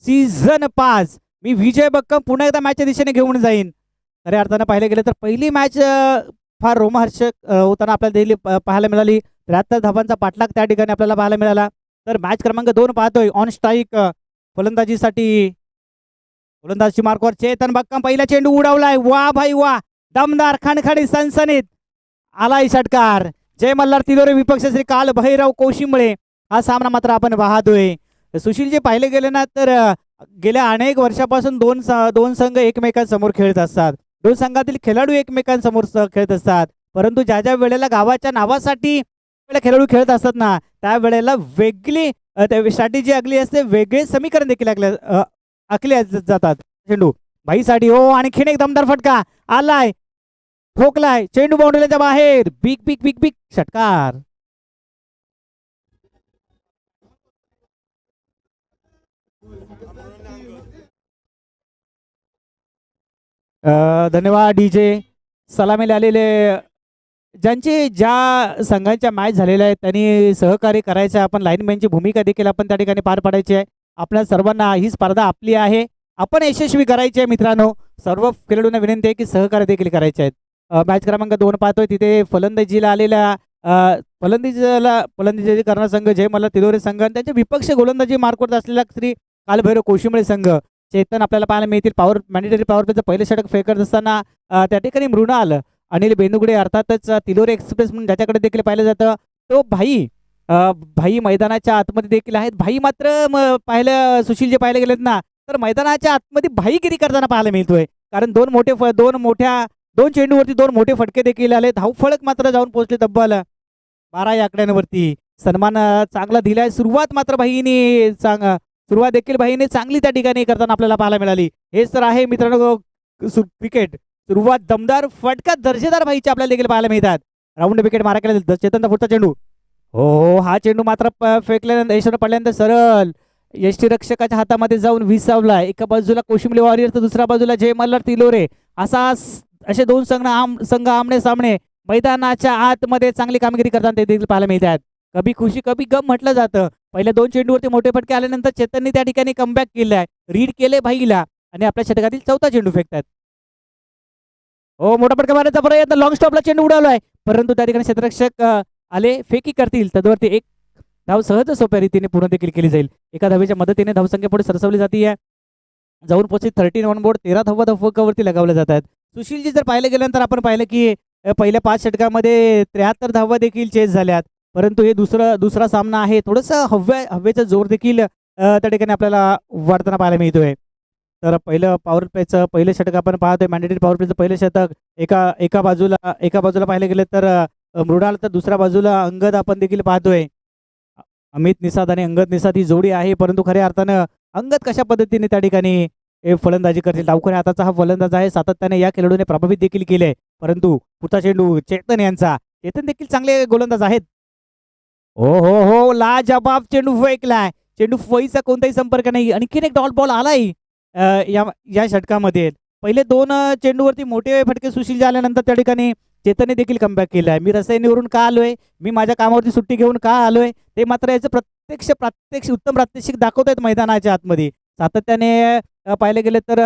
Season 5 मी विजय बक्कम पुन्हा एकदा मॅचच्या दिशेने घेऊन जाईन. खऱ्या अर्थानं पाहिलं गेलं तर पहिली मॅच फार रोमहर्षक होताना आपल्याला दिली पाहायला मिळाली. 73 धावांचा पाठलाग त्या ठिकाणी आपल्याला पाहायला मिळाला. तर मॅच क्रमांक 2 पाहतोय ऑन स्ट्राईक फलंदाजीसाठी गोलंदाजी मार्कवर चेतन बक्कम. पहिला चेंडू उडवलाय. वा भाई वा, दमदार खणखणी सनसनीत आलाय षटकार. जय मल्हार तिलोरे विपक्ष श्री काल भैरव कोशिंबळे. हा सामना मात्र आपण पाहतोय. सुशील जे पाहिले गेले ना तर गेल्या अनेक वर्षापासून दोन संघ एकमेकांसमोर खेळत असतात. दोन संघातील खेळाडू एकमेकांसमोर खेळत असतात. परंतु ज्या ज्या वेळेला गावाच्या नावासाठी खेळाडू खेळत असतात ना त्यावेळेला वेगळी स्ट्रॅटेजी आखली असते, वेगळे समीकरण देखील आखले जातात. चेंडू भाईसाठी हो, आणखीन एक दमदार फटका आलाय, ठोकलाय, चेंडू बाउंड्रीच्या बाहेर. बिग बिग बिग बिग षटकार. धन्यवाद डीजे. सलामीला आलेले ज्यांचे ज्या संघांच्या मॅच झालेल्या आहेत त्यांनी सहकार्य करायचं. आपण लाईनमॅनची भूमिका देखील आपण त्या ठिकाणी पार पाडायची आहे. आपल्या सर्वांना ही स्पर्धा आपली आहे, आपण यशस्वी करायची आहे. मित्रांनो, सर्व खेळाडूंना विनंती आहे की सहकार्य देखील करायचे आहेत. मॅच क्रमांक 2 पाहतोय तिथे फलंदाजीला आलेल्या फलंदाजी करणारा संघ जय मल्हार तिलोरे संघ आणि त्यांचे विपक्ष गोलंदाजी मार्कवर असलेला श्री कालभैरव कोशिंबळे संघ. चेतन आपल्याला पाहायला मिळतील. मॅन्डेटरी पॉवर प्लेचं पहिलं षटक फेकत असताना त्या ठिकाणी मृणाल अनिल बेनुगडे अर्थातच तिलोरे एक्सप्रेस म्हणून ज्याच्याकडे देखील पाहिलं जातं तो भाई मैदानाच्या आतमध्ये देखील आहेत. भाई मात्र पाहिलं सुशील जे पाहिले गेलेत ना तर मैदानाच्या आतमध्ये भाईगिरी करताना पाहायला मिळतोय. कारण दोन चेंडूवरती 2 मोठे फटके देखील आले. धावफळक मात्र जाऊन पोहोचले तब्बल 12 या आकड्यांवरती. सन्मान चांगला दिलाय. सुरुवात देखील भाईने चांगली त्या ठिकाणी करताना आपल्याला पाहायला मिळाली. हेच तर आहे मित्रांनो क्रिकेट. सुरुवात दमदार फटका दर्जेदार भाईचे आपल्याला देखील पाहायला मिळतात. राऊंड विकेट मारा केला चेतनचा पुढचा चेंडू. हो, हा चेंडू मात्र फेकल्यानंतर यशवंत पडल्यानंतर सरळ यष्टीरक्षकाच्या हातामध्ये जाऊन विसावला. एका बाजूला कोशिंबळे वॉरियर तर दुसऱ्या बाजूला जय मल्हार तिलोरे. असे दोन संघ आमने सामने मैदानाच्या आतमध्ये चांगली कामगिरी करताना ते देखील पाहायला मिळतात. कभी खुशी कभी गम म्हटलं जातं. पहिल्या 2 चेंडूवरती मोठे फटके आल्यानंतर चेतनने त्या ठिकाणी कमबॅक केलाय, रीड केले भाईला आणि आपल्या षटकातील 4था चेंडू फेकतात. हो, मोठा फटका मारण्याचा प्रयत्न, लॉंग स्टॉपला चेंडू उडवलाय परंतु त्या ठिकाणी क्षेत्ररक्षक आले, फेकी करतील. तदवरती एक धाव सहज सोप्या रीतीने पूर्ण देखील केली जाईल. एका धावेच्या मदतीने धावसंख्या पुढे सरसवली जाते. जाऊन पोहोचली 13 ऑन बोर्ड. 13 धावा धावफलकावरती लगावल्या जातात. सुशीलजी जर पाहिलं गेल्यानंतर आपण पाहिलं की पहिल्या 5 षटकामध्ये 73 धावा देखील चेस झाल्यात. परंतु हे दुसरा सामना आहे. थोडंसं हवेचा जोर देखील त्या ठिकाणी आपल्याला वाढताना पाहायला मिळतोय. तर पहिलं पॉवर प्लेचं पहिलं षटक आपण पाहतोय. मॅन्डेटरी पॉवर प्लेचं पहिलं षटक एका बाजूला पाहिलं गेलं तर मृणाल तर दुसऱ्या बाजूला अंगद आपण देखील पाहतोय. अमित निसाद आणि अंगद निसाद ही जोडी आहे. परंतु खऱ्या अर्थानं अंगद कशा पद्धतीने त्या ठिकाणी फलंदाजी करतील. डावखऱ्या हाताचा हा फलंदाज आहे. सातत्याने या खेळाडूने प्रभावित देखील केले. परंतु पुढचा चेंडू चेतन देखील चांगले गोलंदाज आहेत. हो, लाजबाब चेंडू फेकलाय. चेंडू फईचा कोणताही संपर्क नाही. आणखीन एक डॉट बॉल आलाय या षटकामध्ये. पहिले 2 चेंडूवरती मोठे फटके सुशील झाल्यानंतर त्या ठिकाणी चेतनने देखील कमबॅक केलाय. मी रसायनीवरून का आलोय, मी माझ्या कामावरती सुट्टी घेऊन का आलोय ते मात्र याचं प्रत्यक्ष उत्तम प्रात्यक्षिक दाखवत आहेत मैदानाच्या आतमध्ये. सातत्याने पाहिले गेले तर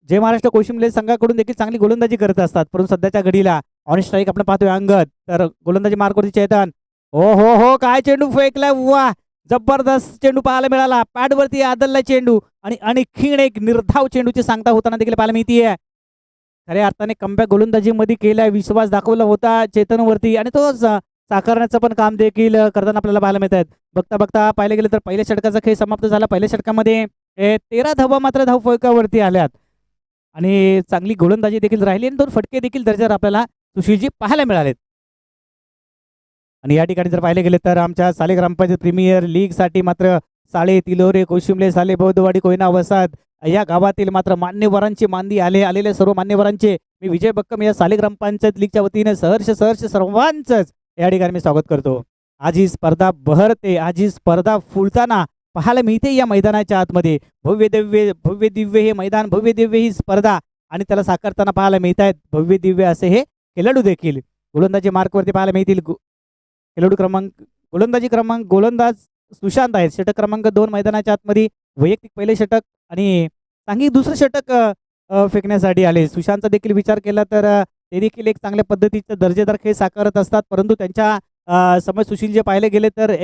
जय महाराष्ट्र कोशिंबळे संघाकडून देखील चांगली गोलंदाजी करत असतात. परंतु सध्याच्या घडीला ऑन स्ट्राईक आपण पाहतोय अंगद, तर गोलंदाजी मार्कवरती चेतन. हो, काय चेंडू फेकलाय. वा, जबरदस्त चेंडू पाहायला मिळाला. पॅडवरती आदलला चेंडू आणि आणखीन एक निर्धाव चेंडूची सांगता होताना देखील पाहायला मिळतीये. खऱ्या अर्थाने कमबॅक गोलंदाजीमध्ये केलाय, विश्वास दाखवला होता चेतनवरती आणि तो साकारण्याचं पण काम देखील करताना आपल्याला पाहायला मिळत आहेत. बघता पाहिलं गेलं तर पहिल्या षटकाचा खेळ समाप्त झाला. पहिल्या षटकामध्ये 13 धावा मात्र धावफलकावरती आल्यात आणि चांगली गोलंदाजी देखील राहिली आणि 2 फटके देखील दर्जावर आपल्याला सुशीलजी पाहायला मिळालेत. आणि या ठिकाणी जर पाहिले गेले तर आमच्या साले ग्रामपंचायत प्रीमियर लीग साठी मात्र साळे, तिलोरे, कोशिंबळे, साले, बौद्धवाडी, कोयना, वसाद या गावातील मात्र मान्यवरांची मांदी आलेले सर्व मान्यवरांचे मी विजय बक्कम या साले ग्रामपंचायत लीगच्या वतीने सहर्ष सर्वांचंच या ठिकाणी मी स्वागत करतो. आज ही स्पर्धा बहरते, आज ही स्पर्धा फुलताना पाहायला मिळते या मैदानाच्या आतमध्ये. भव्य दिव्य हे मैदान, भव्य दिव्य ही स्पर्धा आणि त्याला साकारताना पाहायला मिळत आहेत भव्य दिव्य असे हे खेळाडू देखील. गोलंदाजी मार्कवरती पाहायला मिळतील. गोलंदाज सुशांत आहेत षटक क्रमांक 2 मैदानाच्या आतमध्ये वैयक्तिक पहिले षटक आणि सांघिक दुसरं षटक फेकण्यासाठी आले. सुशांतचा देखील विचार केला तर ते देखील एक चांगल्या पद्धतीचा दर्जेदार खेळ साकारत असतात, परंतु त्यांच्या समोर सुशील जे पाहिले गेले तर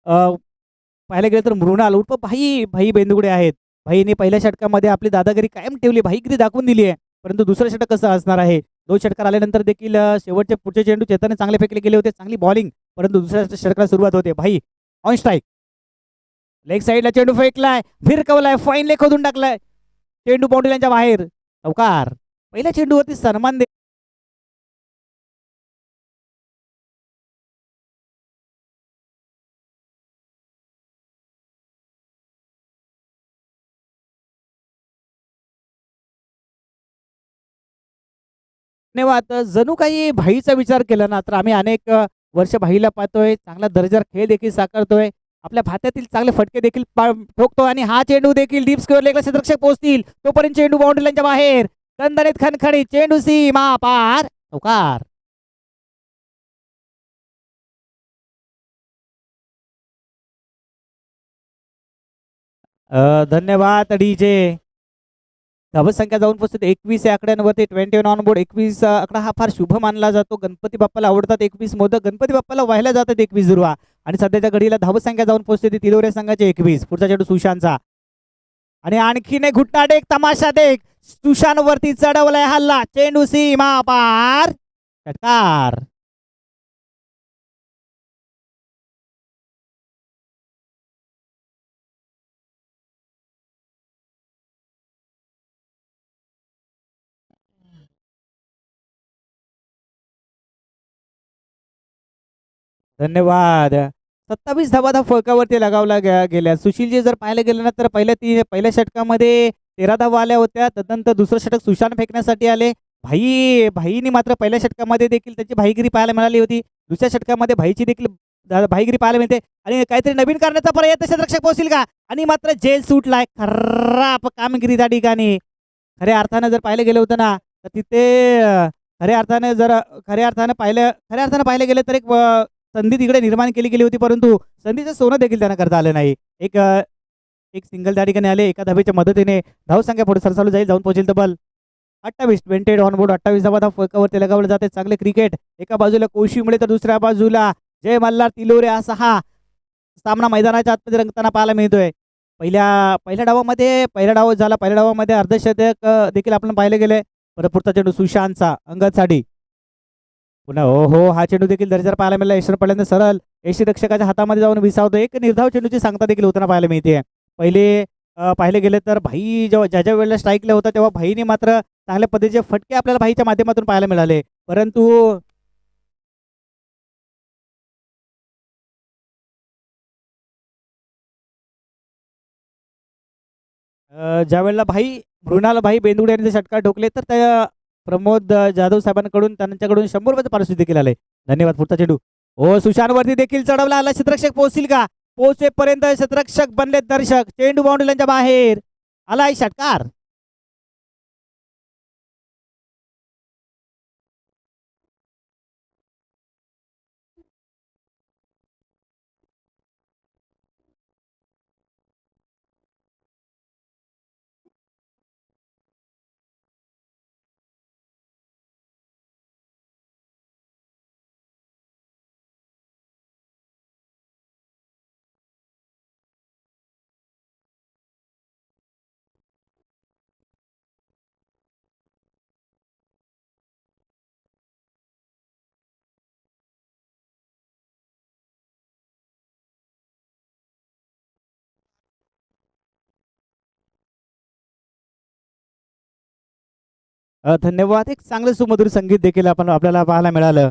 पाहायला गेलं तर मृणाल उर्फ भाई भाई बेंदुगडे आहेत. भाईने पहिल्या षटकामध्ये आपली दादागिरी कायम ठेवली, भाईगिरी दाखवून दिली आहे. परंतु दुसरं षटक कसं असणार आहे? 2 षटकार आल्यानंतर देखील शेवटचे पुढचे चेंडू चेतनने चांगले फेकले गेले होते, चांगली बॉलिंग. परंतु दुसऱ्या षटकाला सुरुवात होते. भाई ऑन स्ट्राईक, लेग साईडला चेंडू फेकलाय, भिरकवलाय, फाईन लेग खोदून टाकलाय, चेंडू बाउंड्रीच्या बाहेर. चौकार. पहिल्या चेंडूवरती सन्मान धन्यवाद. जणू काही भाईचा विचार केला ना, तर आम्ही अनेक वर्ष भाईला पाहतोय. चांगला दर्जेदार खेळ देखील साकारतोय. आपल्या भात्यातील चांगले फटके देखील ठोकतो आणि हा चेंडू देखील डीप स्क्वेअर लेगला क्षेत्ररक्षक पोहोचतील. तोपर्यंत चेंडू बाउंड्रीच्या बाहेर. दणदणीत खणखणीत चेंडू सीमा पार. चौकार. धन्यवाद डीजे. धावसंख्या जाऊन पोहोचते 21 या आकड्यांवरती. 21 ऑन बोर्ड. 21 आकडा हा फार शुभ मानला जातो. गणपती बाप्पाला आवडतात 21 मोदक. गणपती बाप्पाला वाहिल्या जातात 21 दुर्वा. आणि सध्याच्या घडीला धावसंख्या जाऊन पोहोचते ती तिलोरे संघाचे 21. पुढचा चेंडू सुशांतचा आणि आणखीन एक घुट्टा देख, तमाशा देख. सुशांत वरती चढवलाय हल्ला, चेंडू सीमा पार. षटकार. धन्यवाद. 27 धावा फळकावरती लगावला गेल्या. सुशीलजी जर पाहायला गेलं ना, तर पहिल्या षटकामध्ये 13 धावा आल्या होत्या. तदनंतर दुसरं षटक सुशांत फेकण्यासाठी आले. भाईनी मात्र पहिल्या षटकामध्ये देखील त्याची भाईगिरी पाहायला मिळाली होती. दुसऱ्या षटकामध्ये भाईची देखील भाईगिरी पाहायला मिळते आणि काहीतरी नवीन करण्याचा प्रयत्न क्षेत्ररक्षक पोहोचतील का? आणि मात्र जेल सुटलाय. खराब कामगिरी त्या ठिकाणी. खऱ्या अर्थानं जर पाहिलं गेलं होतं ना, तर तिथे खऱ्या अर्थानं पाहिलं गेलं तर एक संधी तिकडे निर्माण केली गेली होती, परंतु संधीचं सोनं देखील त्यांना करता आलं नाही. एक सिंगल त्या ठिकाणी आले. एका धावेच्या मदतीने धावसंख्या पुढे सरसावली जाईल. जाऊन पोहोचेल तब्बल 28. 28 ऑन बोर्ड. 28 धावा फळकावरती लगावलं जाते. चांगले क्रिकेट. एका बाजूला कोशिंबळे तर दुसऱ्या बाजूला जय मल्हार तिलोरे असा हा सामना मैदानाच्या आतमध्ये रंगताना पाहायला मिळतोय. पहिल्या डावामध्ये अर्धशतक देखील आपण पाहिले गेले. परत पुढचा चेंडू सुशांतचा अंगदसाठी. पुन्हा हो हा चेंडू देखील दर्जेदार पाहायला मिळाला. यशवंत पहिल्यांदा सरळ यष्टीरक्षकाच्या हातामध्ये जाऊन विसावतो. एक निर्धाव चेंडूची सांगता देखील होताना पाहायला मिळते. पाहिले गेले तर भाई ज्या वेळेला स्ट्राईकला होता तेव्हा भाईने मात्र चांगल्या पद्धतीचे फटके आपल्याला भाईच्या माध्यमातून पाहायला मिळाले, परंतु ज्या वेळेला मृणाल भाई बेंदुडे यांनी षटकार ठोकले तर त्या प्रमोद जाधव साहेबांकडून त्यांच्याकडून 100 रुपयाचं पारितोषिक देखील आले. धन्यवाद. पुढचा चेंडू हो सुशांतवरती देखील चढवला आला. क्षेत्ररक्षक पोहोचतील का? पोहोचेपर्यंत क्षेत्ररक्षक बनले दर्शक. चेंडू बाउंड्रीच्या बाहेर आलाय. षटकार. धन्यवाद. एक चांगलं सुमधुर संगीत देखील आपल्याला पाहायला मिळालं.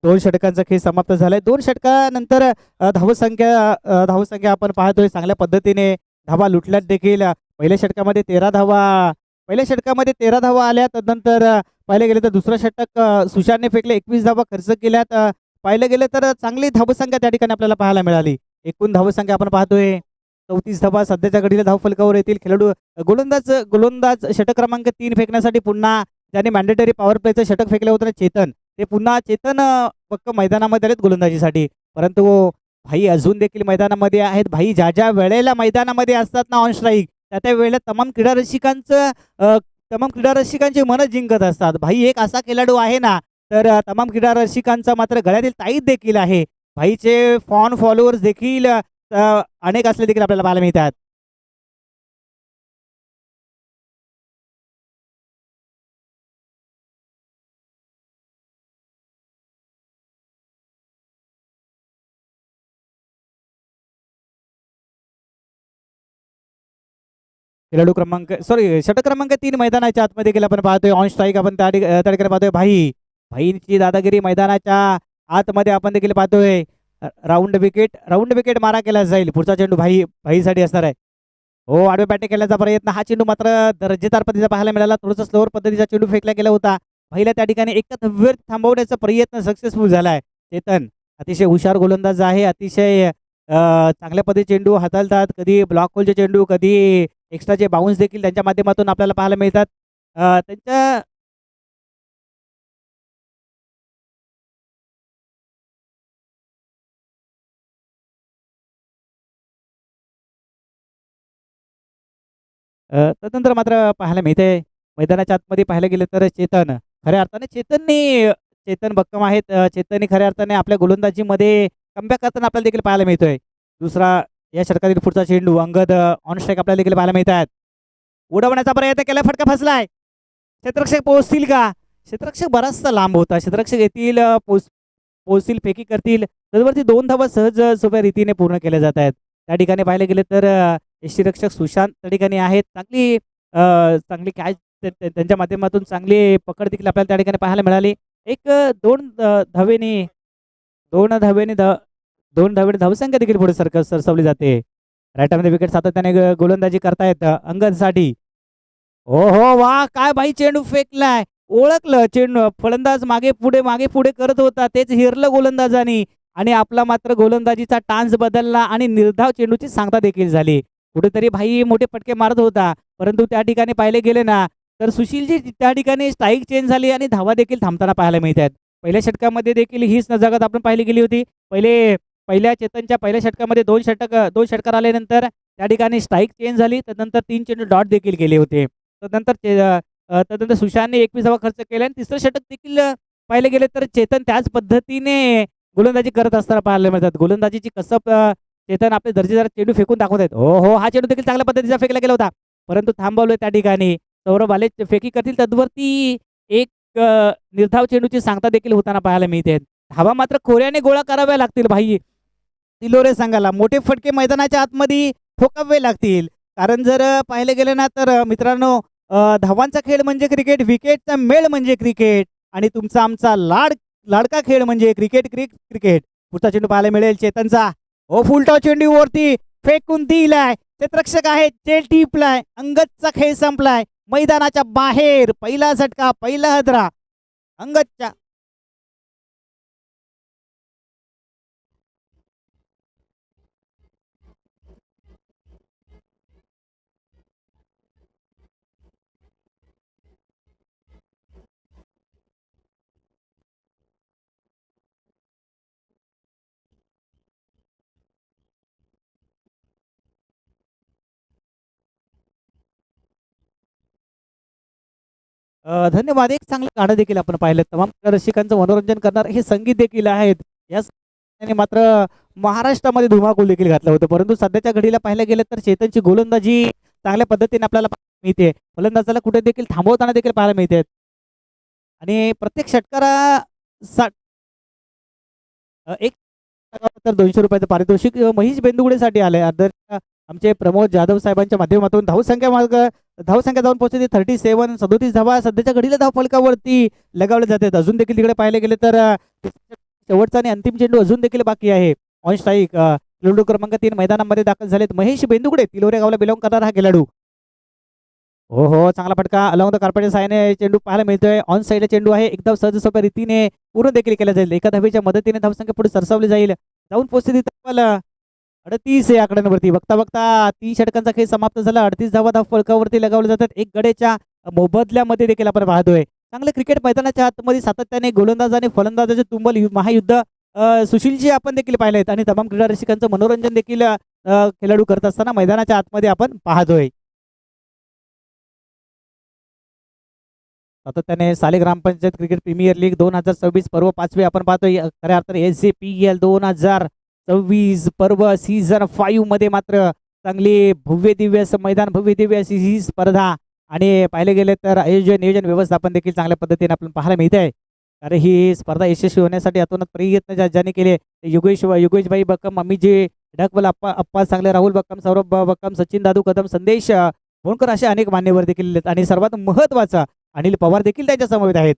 2 षटकांचा खेळ समाप्त झालाय. 2 षटकानंतर धावसंख्या आपण पाहतोय चांगल्या पद्धतीने धावा लुटल्यात देखील. पहिल्या षटकामध्ये 13 धावा आल्या. तदनंतर पाहिले गेले तर दुसरं षटक सुशांतने फेकले. 21 धावा खर्च केल्यात. पाहिलं गेलं तर चांगली धावसंख्या त्या ठिकाणी आपल्याला पाहायला मिळाली. एकूण धावसंख्या आपण पाहतोय 34 धावा सध्याच्या घडीला धावफलकावर येतील. खेळाडू गोलंदाज षटक क्रमांक 3 फेकण्यासाठी पुन्हा ज्याने मॅन्डेटरी पॉवर प्लेचं षटक फेकलं होतं चेतन, ते पुन्हा पक्क मैदानामध्ये आलेत गोलंदाजीसाठी. परंतु भाई अजून देखील मैदानामध्ये आहेत. भाई ज्या ज्या वेळेला मैदानामध्ये असतात ना ऑन स्ट्राईक, त्या त्या वेळेला तमाम क्रीडा रसिकांचे मन जिंकत असतात. भाई एक असा खेळाडू आहे ना, तर तमाम क्रीडा रसिकांचा मात्र गळ्यातील ताईत देखील आहे. भाईचे फॉलोअर्स देखील अनेक असले देखील आपल्याला पाहायला मिळतात. खेळाडू क्रमांक षटक क्रमांक 3 मैदानाच्या आतमध्ये गेला आपण पाहतोय. ऑन स्ट्राईक आपण त्या ठिकाणी पाहतोय. भाईंची दादागिरी मैदानाच्या आतमध्ये आपण देखील पाहतोय. राऊंड विकेट मारा केला जाईल. पुढचा चेंडू भाईसाठी असणार आहे. हो, आडवे बॅटिंग केल्याचा प्रयत्न. हा चेंडू मात्र दर्जेदार पद्धतीचा पाहायला मिळाला. थोडासा स्लोअर पद्धतीचा चेंडू फेकला गेला होता. भाईला त्या ठिकाणी एकतव्य थांबवण्याचा प्रयत्न सक्सेसफुल झालाय. चेतन अतिशय हुशार गोलंदाज आहे. अतिशय चांगल्या पद्धतीचे चेंडू हाताळतात. कधी ब्लॉक होलचे चेंडू, कधी एक्स्ट्राचे बाउन्स देखील त्यांच्या माध्यमातून आपल्याला पाहायला मिळतात. त्यांच्या तदनंतर मात्र पाहायला मिळते मैदानाच्या आतमध्ये पाहायला गेलं तर खऱ्या अर्थाने चेतन भक्कम आहेत. चेतनने खऱ्या अर्थाने आपल्या गोलंदाजीमध्ये कमबॅक करताना आपल्याला देखील पाहायला मिळतोय. दुसरा या षटकातील पुढचा चेंडू अंगद ऑन स्ट्राईक आपल्याला देखील पाहायला मिळतात. उडवण्याचा प्रयत्न केला, फटका फसलाय. क्षेत्ररक्षक पोहोचतील का? क्षेत्ररक्षक बराचसा लांब होता. क्षेत्ररक्षक येथील पोहोचतील, फेकी करतील. तदवरती 2 धावा सहज सोप्या रीतीने पूर्ण केल्या जात आहेत. त्या ठिकाणी पाहायला गेले तर यष्टीरक्षक सुशांत त्या ठिकाणी आहेत. चांगली कॅच त्यांच्या माध्यमातून चांगली पकड देखील आपल्याला त्या ठिकाणी पाहायला मिळाली. एक 2 धावेने धावसंख्या देखील पुढे सरसावली जाते. राईटमध्ये विकेट सातत्याने गोलंदाजी करतायत अंगदसाठी. हो हो, वा काय भाई चेंडू फेकलाय. ओळखलं चेंडू, फलंदाज मागे पुढे करत होता, तेच हिरलं गोलंदाजानी आणि आपला मात्र गोलंदाजीचा टान्स बदलला आणि निर्धाव चेंडूची सांगता देखील झाली. कुठेतरी भाई मोठे फटके मारत होता, परंतु त्या ठिकाणी पाहिले गेले ना तर सुशीलची त्या ठिकाणी स्ट्राईक चेंज झाली आणि धावा देखील थांबताना पाहायला मिळतात. पहिल्या षटकामध्ये देखील हीच नजाकत आपण पाहिली गेली होती. चेतनच्या पहिल्या षटकामध्ये 2 षटकार आल्यानंतर त्या ठिकाणी स्ट्राईक चेंज झाली. त्यानंतर 3 चेंडू डॉट देखील गेले होते. त्यानंतर सुशांतने 21 धावा खर्च केला आणि तिसरं षटक देखील पाहिले गेले तर चेतन त्याच पद्धतीने गोलंदाजी करत असताना पाहायला मिळतात. गोलंदाजीची कसब चेतन आपले दर्जेदार चेंडू फेकून दाखवत आहेत. हो, हा चेंडू देखील चांगल्या पद्धतीचा फेकला गेला होता, परंतु थांबवलोय त्या ठिकाणी. सौरभ आले फेकी करतील, तद्वरती एक निर्धाव चेंडूची सांगता देखील होताना पाहायला मिळते. धावा मात्र खोऱ्याने गोळा कराव्या लागतील भाई तिलोरे संघाला. मोठे फटके मैदानाच्या आतमध्ये ठोकावे लागतील, कारण जर पाहिले गेले ना तर मित्रांनो, धावांचा खेळ म्हणजे क्रिकेट, विकेटचा मेळ म्हणजे क्रिकेट आणि तुमचा आमचा लाडका खेळ म्हणजे क्रिकेट. पुढचा चेंडू पाहायला मिळेल चेतनचा. हो, फुलटाव चेंडू वरती फेकून दिलाय. क्षेत्ररक्षक आहे, चेल टिपलाय. अंगदचा खेळ संपलाय. मैदानाच्या बाहेर पहिला झटका, पहिला हदरा अंगदच्या. धन्यवाद. एक चांगलं गाणं देखील आपण पाहिलं. तमाम रसिकांचं मनोरंजन करणार हे संगीत देखील आहेत. या संगीताने मात्र महाराष्ट्रामध्ये धुमाकूळ देखील घातलं होतं, परंतु सध्याच्या घडीला पाहायला गेलं तर चेतनची गोलंदाजी चांगल्या पद्धतीने आपल्याला मिळते. फलंदाजाला कुठे देखील थांबवताना देखील पाहायला मिळते आणि प्रत्येक षटकारा एक तर 200 रुपयाचं पारितोषिक महेश बेंदुगुडेसाठी आलंय. आमचे प्रमोद जाधव साहेबांच्या माध्यमातून धावसंख्या जाऊन पोहोचते 37 धावा सध्याच्या घडीला धाव फलकावरती लगावले जातात. अजून देखील तिकडे पाहिले गेले तर शेवटचा आणि अंतिम चेंडू अजून देखील बाकी आहे. ऑन स्ट्राईक खेळाडू क्रमांक 3 मैदानामध्ये दाखल झालेत महेश बेंदुगुडे, तिलोरे गावाला बिलॉंग करणारा हा खेळाडू. हो हो, चांगला फटका अलॉंग द कार्पेटच्या साहाय्याने चेंडू पाहायला मिळतोय. ऑन साईडला चेंडू आहे, एकदम सहज सोप्या रीतीने पूर्ण देखील केला जाईल. एका धावेच्या मदतीने धावसंख्या पुढे सरसावली जाईल. जाऊन पोहोचते 38 या आकड्यांवरती. बघता 3 षटकांचा खेळ समाप्त झाला. 38 धावा धाव फलकावरती लगावले जातात. एक गडेच्या मोबदल्यामध्ये देखील आपण पाहतोय. चांगले क्रिकेट मैदानाच्या आतमध्ये सातत्याने गोलंदाज आणि फलंदाजाचे तुंबल महायुद्ध सुशीलजी आपण देखील पाहिलेत आणि तमाम क्रीडा रसिकांचं मनोरंजन देखील खेळाडू करत असताना मैदानाच्या आतमध्ये आपण पाहतोय. सातत्याने साले ग्रामपंचायत क्रिकेट प्रीमियर लीग 2026 पर्व 5वे आपण पाहतोय. खऱ्या अर्थाने SJPL 2026 पर्व सीझन 5 मध्ये मात्र चांगली भव्य दिव्य असं मैदान, भव्य दिव्य अशी ही स्पर्धा आणि पाहिले गेले तर आयोजन नियोजन व्यवस्थापन देखील चांगल्या पद्धतीने आपल्याला पाहायला मिळत आहे. कारण ही स्पर्धा यशस्वी होण्यासाठी अतोनात प्रयत्न ज्यांनी केले योगेशभाई बक्कम, अमितजी ढकबल, अप्पा चांगले, राहुल बक्कम, सौरभ बक्कम, सचिन दादू कदम, संदेश भोणकर असे अनेक मान्यवर देखील आहेत आणि सर्वात महत्त्वाचा अनिल पवार देखील त्यांच्या समवेत आहेत.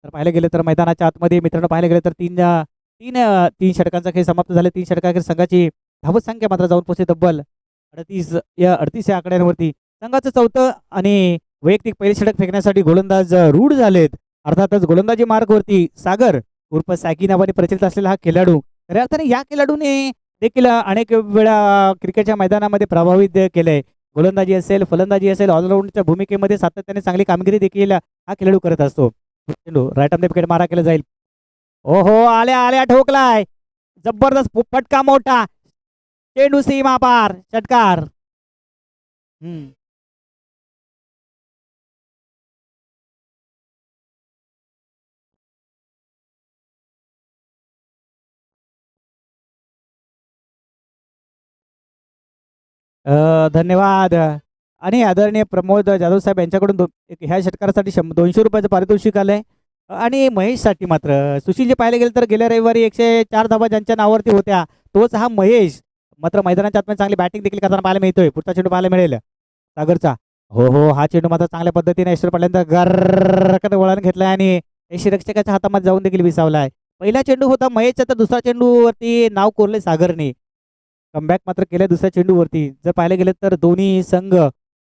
तर पाहायला गेलं तर मैदानाच्या आतमध्ये मित्रांनो पाहायला गेलं तर तीन तीन तीन षटकांचा खेळ समाप्त झाले. 3 षटकांच्या संघाची धावत संख्या मात्र जाऊन पोहोचते तब्बल 38 या आकड्यांवरती. संघाचं चौथं आणि वैयक्तिक पहिले षटक फेकण्यासाठी गोलंदाज रूढ झालेत. अर्थातच गोलंदाजी मार्गवरती सागर उर्फ सॅकी नावाने प्रचलित असलेला हा खेळाडू, खऱ्या अर्थाने या खेळाडूने देखील अनेक वेळा क्रिकेटच्या मैदानामध्ये प्रभावित केलंय. गोलंदाजी असेल, फलंदाजी असेल, ऑलराऊंडच्या भूमिकेमध्ये सातत्याने चांगली कामगिरी देखील हा खेळाडू करत असतो. राईट ऑन द विकेट मारा केला जाईल. ओहो, आल्या आल्या ठोकलाय, जबरदस्त फटका मोठा, चेंडू सीमा पार, षटकार. धन्यवाद आणि आदरणीय प्रमोद जाधव साहेब यांच्याकडून ह्या षटकारासाठी 200 रुपयाचं पारितोषिक आलंय. आणि महेशसाठी मात्र सुशीलजी पाहायला गेलं तर गेल्या रविवारी 104 धावा ज्यांच्या नावावरती होत्या तोच हा महेश मात्र मैदानाच्या आतमध्ये चांगली बॅटिंग देखील करताना पाहायला मिळतोय. पुढचा चेंडू पाहायला मिळेल सागरचा. हो, हा चेंडू मात्र चांगल्या पद्धतीने यशवर पडल्यानंतर गर्रकन वळण घेतलाय आणि यष्टिरक्षकाच्या हातामध्ये जाऊन देखील विसावलाय. पहिला चेंडू होता महेशचा, तर दुसऱ्या चेंडूवरती नाव कोरले सागरने. कमबॅक मात्र केलं दुसऱ्या चेंडूवरती. जर पाहायला गेलं तर दोन्ही संघ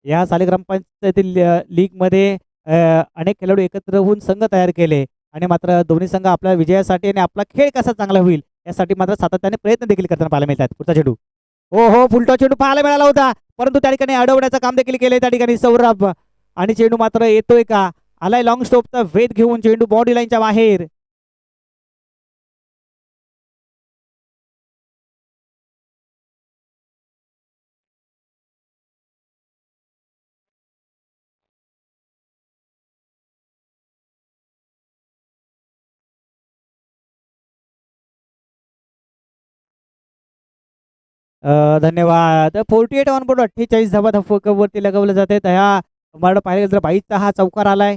या साले ग्रामपंचायतील लीगमध्ये अनेक खेळाडू एकत्र होऊन संघ तयार केले आणि मात्र दोन्ही संघ आपल्या विजयासाठी आणि आपला खेळ कसा चांगला होईल यासाठी मात्र सातत्याने प्रयत्न देखील करताना पाहायला मिळतात. पुढचा चेंडू हो फुलटॉ चेंडू पाहायला मिळाला होता, परंतु त्या ठिकाणी अडवण्याचं काम देखील केलंय त्या ठिकाणी सौरभ. आणि चेंडू मात्र येतोय का, आलाय लॉंग स्टॉपचा वेध घेऊन, चेंडू बाउंड्री लाईनच्या बाहेर. धन्यवाद. 48 ऑन बोर्ड 48 धावा वरती लगावलं जाते. ह्या मला पाहिलं गेलं तर 22चा हा चौकार आलाय,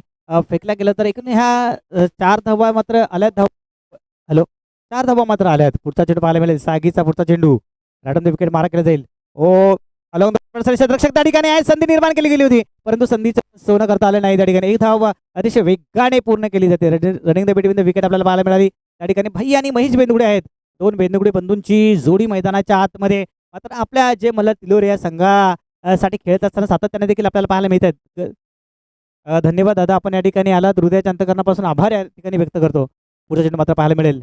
फेकला गेला तर एकूण ह्या 4 धावा मात्र आल्यात. हॅलो, 4 धावा मात्र आल्यात. पुढचा चेंडू पाहायला मिळेल सागीचा. पुढचा चेंडू रॅडम विकेट मारा केला जाईल. ओ अलॉंग रक्षक त्या ठिकाणी आहे, संधी निर्माण केली गेली होती परंतु संधीचं सोनं करता आलं नाही. त्या ठिकाणी एक धाव अतिशय वेगाने पूर्ण केली जाते. Running the between the wicket आपल्याला पाहायला मिळाली. त्या ठिकाणी भाई आणि महेश बेंदुगडे आहेत, 2 बेंदुगडे बंधूंची जोडी मैदानाच्या आतमध्ये. मात्र आपल्या जे मला तिलोरे या संघासाठी खेळत असताना सातत्याने देखील आपल्याला पाहायला मिळतात. धन्यवाद दादा, आपण या ठिकाणी आलात, हृदयाच्या अंतकरणापासून आभार या ठिकाणी व्यक्त करतो. पुढचा चेंडू मात्र पाहायला मिळेल.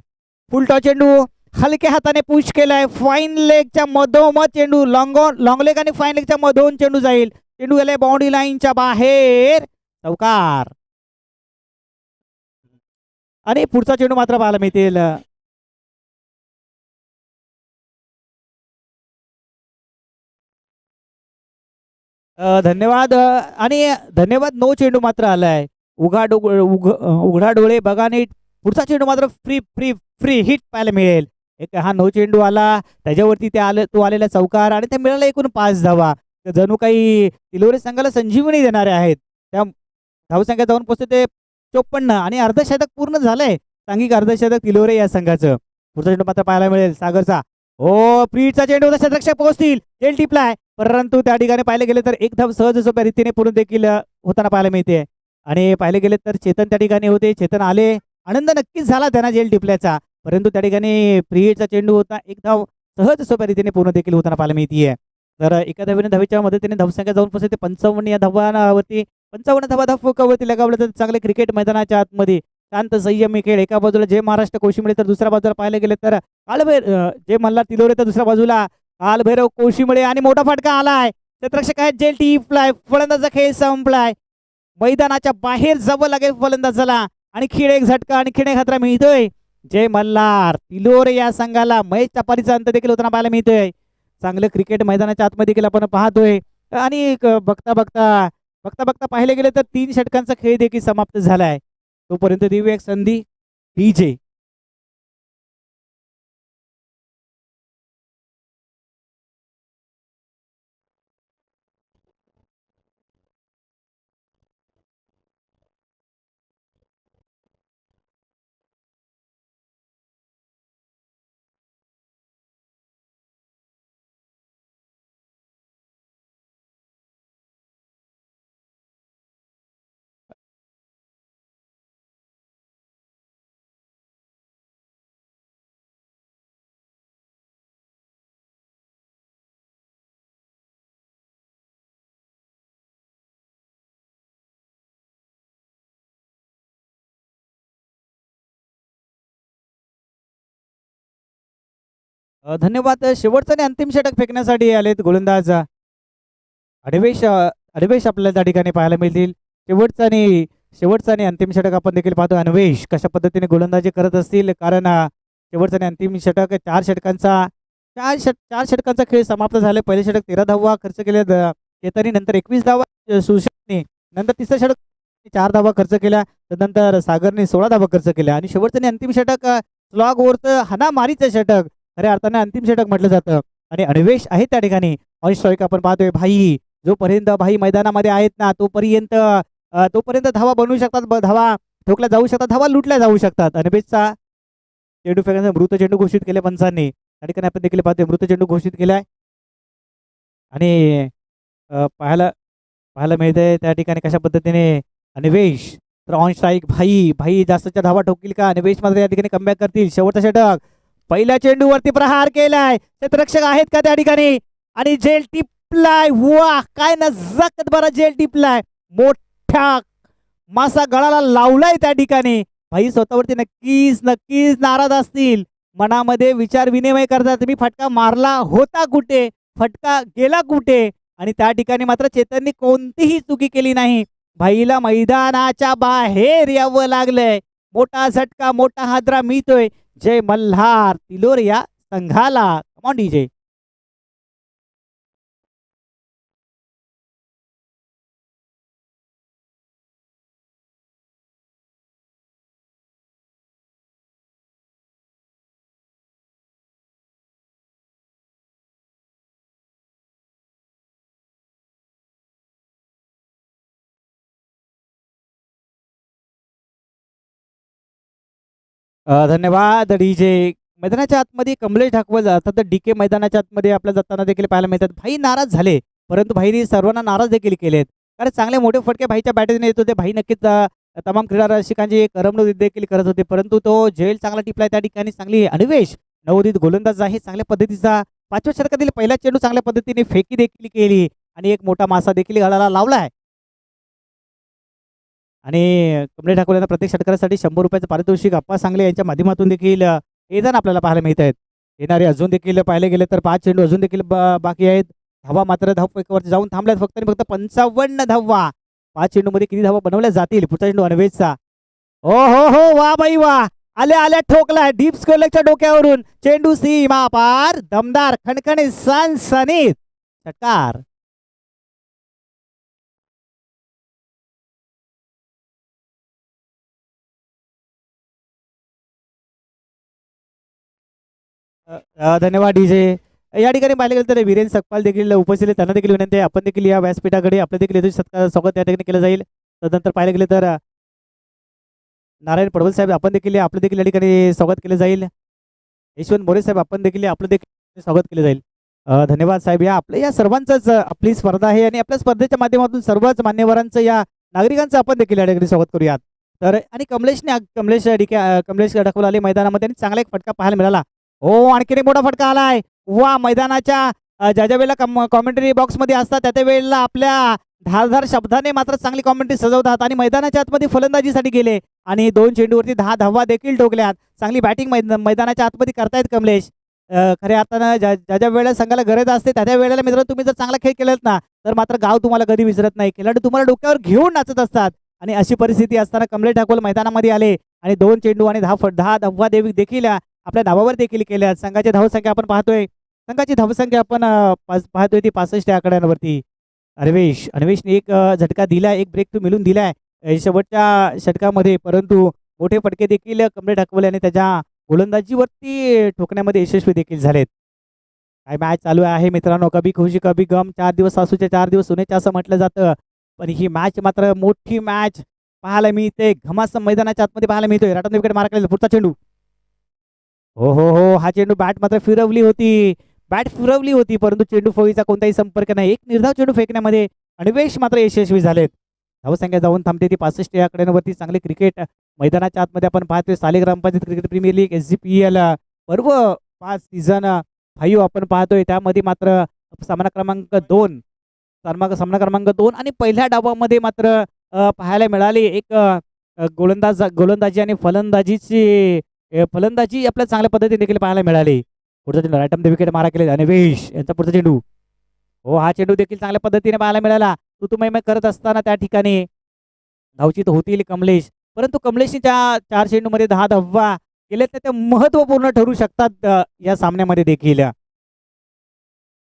फुल टॉस चेंडू हलक्या हाताने पुश केलाय, फाईन लेगच्या मधोमध चेंडू, लॉंग लेग आणि फाईन लेगच्या मधून चेंडू जाईल. चेंडू गेलाय बाउंड्री लाईनच्या बाहेर, चौकार. आणि पुढचा चेंडू मात्र पाहायला मिळतील. धन्यवाद आणि धन्यवाद. नो चेंडू मात्र आलाय, उघडा डोळे बघा नीट. पुढचा चेंडू मात्र फ्री फ्री फ्री हिट पाहायला मिळेल. एक हा नो चेंडू आला, त्याच्यावरती तो आलेला चौकार आणि त्या मिळाला एकूण 5 धावा. जणू काही तिलोरे संघाला संजीवनी देणारे आहेत. त्या धावसंख्या जाऊन पोहोचते ते 54 आणि अर्धशतक पूर्ण झालंय. सांघिक अर्धशतक तिलोरे या संघाचं. पुढचा चेंडू मात्र पाहायला मिळेल सागरचा. हो, फ्रीडचा चेंडू होता, शतरक्षक पोहोचतील, जेल टिपलाय परंतु त्या ठिकाणी पाहिले गेले तर एक धाव सहज सोप्या रीतीने पूर्ण देखील होताना पाहायला मिळते. आणि पाहिले गेले तर चेतन त्या ठिकाणी होते, चेतन आले, आनंद नक्कीच झाला त्यांना जेल टिपल्याचा, परंतु त्या ठिकाणी फ्रीचा चेंडू होता, एक धाव सहज सोप्या रीतीने पूर्ण देखील होताना पाहायला मिळते. तर एका धावेच्या मदतीने धावसंख्या जाऊन पोहोचते 55 या धावांवरती. 55 धावा धावफुकावरती लगावलं तर चांगले क्रिकेट मैदानाच्या आतमध्ये शांत संयमी खेळ. एका बाजूला जय महाराष्ट्र कोशिमळे तर दुसऱ्या बाजूला पाहायला गेले तर जय मल्हार तिलोरे तर दुसऱ्या बाजूला कालभैरव कोशिमळे. आणि मोठा फटका आलाय, क्षेत्ररक्षक आहेत, जेल टिपलाय, फलंदाजाचा खेळ संपलाय, मैदानाच्या बाहेर जावं लागेल फलंदाजाला. आणि खिड एक झटका आणि खिड एक खतरा मिळतोय. जय मल्हार. तिलोर या संघाला महेश चपारीचा अंत देखील होताना पाहायला मिळतोय. चांगलं क्रिकेट मैदानाच्या आतमध्ये देखील आपण पाहतोय. आणि बघता बघता बघता बघता पाहिले गेले तर 3 षटकांचा खेळ देखील समाप्त झालाय. तोपर्यंत देऊया एक संधी डीजे. धन्यवाद. शेवटचं आणि अंतिम षटक फेकण्यासाठी आलेत गोलंदाज अडवेश. अडवेश आपल्याला त्या ठिकाणी पाहायला मिळतील. शेवटचं आणि अंतिम षटक आपण देखील पाहतो. अन्वेष कशा पद्धतीने गोलंदाजी करत असतील, कारण शेवटचं आणि अंतिम षटक 4 षटकांचा खेळ समाप्त झाले. पहिले षटक 13 धावा खर्च केले चेतनी, नंतर 21 धावा सुशांतने, नंतर तिसरं षटक 4 धावा खर्च केल्या, त्यानंतर सागरने 16 धावा खर्च केल्या आणि शेवटचं आणि अंतिम षटक स्लॉग ओव्हरचं हाणामारीचं षटक खऱ्या अर्थाने अंतिम षटक म्हटलं जातं. आणि अन्वेष आहे त्या ठिकाणी ऑन स्ट्राईक आपण पाहतोय. भाई जोपर्यंत भाई मैदानामध्ये आहेत ना तोपर्यंत धावा बनवू शकतात, धावा ठोकल्या जाऊ शकतात, धावा लुटल्या जाऊ शकतात. अन्वेषचा चेंडू फेकण्याचा मृत चेंडू घोषित केले पंचांनी. त्या ठिकाणी आपण देखील पाहतोय मृत चेंडू घोषित केलाय. आणि पाहायला मिळतंय त्या ठिकाणी कशा पद्धतीने अन्वेष तर ऑन स्ट्राईक. भाई जास्तच्या धावा ठोकील का? अन्वेष मात्र या ठिकाणी कमबॅक करतील. शेवटचा षटक पहिल्या चेंडूवरती प्रहार केलाय. क्षेत्ररक्षक आहेत का त्या ठिकाणी? आणि जेल टिपलाय. वाह, काय नजाकत बरा जेल टिपलाय. मोठ्या मासा गळाला लावलाय त्या ठिकाणी. भाई स्वतःवरती नक्कीच नाराज असतील. मनामध्ये विचार विनिमय करतात, मी फटका मारला होता कुठे, फटका गेला कुठे. आणि त्या ठिकाणी मात्र चेतननी कोणतीही चुकी केली नाही. भाईला मैदानाच्या बाहेर यावं लागलंय. मोठा झटका, मोठा हादरा मिळतोय जय मल्हार तिलोर या संघाला. Come on DJ. धन्यवाद डीजे. मैदानाच्या आतमध्ये कमलेश ठाकवल अर्थात डीके मैदानाच्या आतमध्ये आपल्या जाताना देखील पाहायला मिळतात. भाई नाराज झाले, परंतु भाईने सर्वांना नाराज देखील केलेत, कारण चांगले मोठे फटके भाईच्या बॅटरीने येत होते. भाई नक्कीच तमाम क्रीडा रसिकांची करमणूक देखील करत होते, परंतु तो झेल चांगला टिपलाय त्या ठिकाणी. चांगली अन्वेष नवोदित गोलंदाज आहे, चांगल्या पद्धतीचा 5व्या षटकातील पहिला चेंडू चांगल्या पद्धतीने फेकी देखील केली आणि एक मोठा मासा देखील गळाला लावलाय. आणि कमलेश ठाकूर यांना प्रत्येक षटकारासाठी 100 रुपयाचं पारितोषिक अप्पा सांगले यांच्या माध्यमातून देखील येताना आपल्याला पाहायला मिळत आहेत. येणारे अजून देखील पाहिले गेले तर 5 चेंडू अजून देखील बाकी आहेत. धावा मात्र धावफेकावरती जाऊन थांबल्यात फक्त आणि फक्त 55 धावा. 5 चेंडूमध्ये किती धावा बनवल्या जातील? पुढचा चेंडू अन्वेषचा. ओ हो वा बाई वा, आल्या ठोकलाय डीप स्क्वेअरच्या डोक्यावरून. चेंडू सीमा पार, दमदार खणखणीत सनसनीत षटकार. धन्यवाद डीजे. या ठिकाणी पाहिलं गेलं तर वीरेन सकपाल देखील उपस्थित आहेत, त्यांना देखील विनंती आहे आपण देखील या व्यासपीठाकडे आपलं देखील येथे स्वागत त्या ठिकाणी केलं जाईल. तदनंतर पाहिलं गेलं तर नारायण पडवल साहेब आपण देखील आपलं देखील या ठिकाणी स्वागत केलं जाईल. यशवंत मोरे साहेब आपण देखील आपलं देखील स्वागत केलं जाईल. धन्यवाद साहेब. या आपल्या या सर्वांचंच आपली स्पर्धा आहे आणि आपल्या स्पर्धेच्या माध्यमातून सर्वच मान्यवरांचं या नागरिकांचं आपण देखील या ठिकाणी स्वागत करूयात. तर आणि कमलेश ढकवला आले मैदानामध्ये आणि चांगला एक फटका पाहायला मिळाला. हो, आणखीन एक मोठा फटका आलाय. वा, मैदानाच्या ज्या वेळेला कॉमेंटरी बॉक्समध्ये असतात त्या वेळेला आपल्या धारधार शब्दाने मात्र चांगली कॉमेंट्री सजवतात आणि मैदानाच्या आतमध्ये फलंदाजीसाठी गेले आणि 2 चेंडूवरती 10 धावा देखील ठोकल्यात. चांगली बॅटिंग मैदानाच्या आतमध्ये करतायत कमलेश. खऱ्या अर्थानं ज्या वेळेला संघाला गरज असते त्या वेळेला मित्र तुम्ही जर चांगला खेळ केलात ना तर मात्र गाव तुम्हाला कधी विसरत नाही. खेळाडू तुम्हाला डोक्यावर घेऊन नाचत असतात आणि अशी परिस्थिती असताना कमलेश ठाकूर मैदानामध्ये आले आणि 2 चेंडू आणि 10 धावा देखील आपल्या धावावर देखील केल्या. संघाची धावसंख्या आपण पाहतोय, संघाची धावसंख्या आपण पाहतोय ती 65 या आकड्यांवरती. अन्वेषने एक झटका दिला, एक ब्रेक थ्रू मिळून दिलाय शेवटच्या षटकामध्ये, परंतु मोठे फटके देखील कमरे ढकवले आणि त्याच्या गोलंदाजीवरती ठोकण्यामध्ये यशस्वी देखील झालेत. काय मॅच चालू आहे मित्रांनो, कभी खुशी कभी गम, 4 दिवस सासूचे 4 दिवस सुनेचे असं म्हटलं जातं. पण ही मॅच मात्र मोठी मॅच पाहायला मिळते, घमासन मैदानाच्या आतमध्ये पाहायला मिळतोय. राटन विकेट मारा पुढचा चेंडू. हो, हा चेंडू बॅट मात्र फिरवली होती, परंतु चेंडू फळीचा कोणताही संपर्क नाही. एक निर्धाव चेंडू फेकण्यामध्ये अन्वेष मात्र यशस्वी झालेत. धावसंख्या जाऊन थांबते ती 65 या आकड्यांवरती. चांगले क्रिकेट मैदानाच्या आतमध्ये आपण पाहतोय. साली ग्रामपंचायत क्रिकेट प्रीमियर लीग, SGPL पर्व 5 सीझन 5 आपण पाहतोय. त्यामध्ये मात्र सामना क्रमांक 2 आणि पहिल्या डावामध्ये मात्र पाहायला मिळाली एक गोलंदाजी आणि फलंदाजी आपल्या चांगल्या पद्धतीने देखील पाहायला मिळाली. पुढचा चेंडू राईट विकेट मारा केले अन्वेष यांचा पुढचा चेंडू. हो, हा चेंडू देखील चांगल्या पद्धतीने पाहायला मिळाला. तुतुमय करत असताना त्या ठिकाणी धावचीत होतील कमलेश, परंतु कमलेशच्या 4 चेंडूमध्ये 10 धावा केल्यात, ते महत्वपूर्ण ठरू शकतात या सामन्यामध्ये देखील.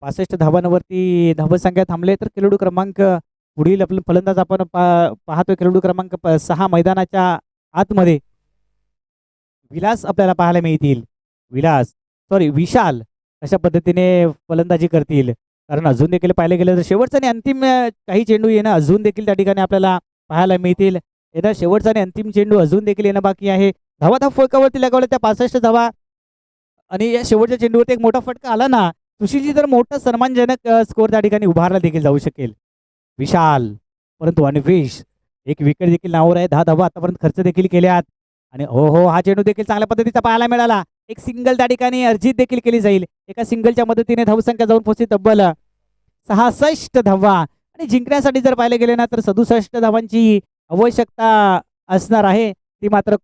65 धावांवरती धावसंख्या थांबले तर खेळाडू क्रमांक पुढील आपलं फलंदाज आपण पाहतोय. खेळाडू क्रमांक 6 मैदानाच्या आतमध्ये विलास आपल्याला पाहायला मिळतील. विशाल अशा पद्धतीने फलंदाजी करतील, कारण अजून देखील पाहिलं गेलं तर शेवटचा आणि अंतिम काही चेंडू येणं अजून देखील त्या ठिकाणी आपल्याला पाहायला मिळतील. येत्या शेवटचा आणि अंतिम चेंडू अजून देखील येणं बाकी आहे. धावा फटकावरती लगावल्या त्या 65 धावा, आणि या शेवटच्या चेंडूवरती एक मोठा फटका आला ना, सुशीलजी तर मोठा सन्मानजनक स्कोर त्या ठिकाणी उभारला देखील जाऊ शकेल. विशाल, परंतु अन्वेष एक विकेट देखील नावावर आहे. 10 धावा आतापर्यंत खर्च देखील केल्यात. आणि हो, हा चेंडू देखील चांगल्या पद्धतीचा पाहायला मिळाला. एक सिंगल त्या ठिकाणी अर्जित देखील केली जाईल. एका सिंगलच्या मदतीने धावसंख्या जाऊन पोहोचली तब्बल 66 धावा, आणि जिंकण्यासाठी जर पाहिले गेले ना तर 67 धावांची आवश्यकता असणार आहे. ती मात्र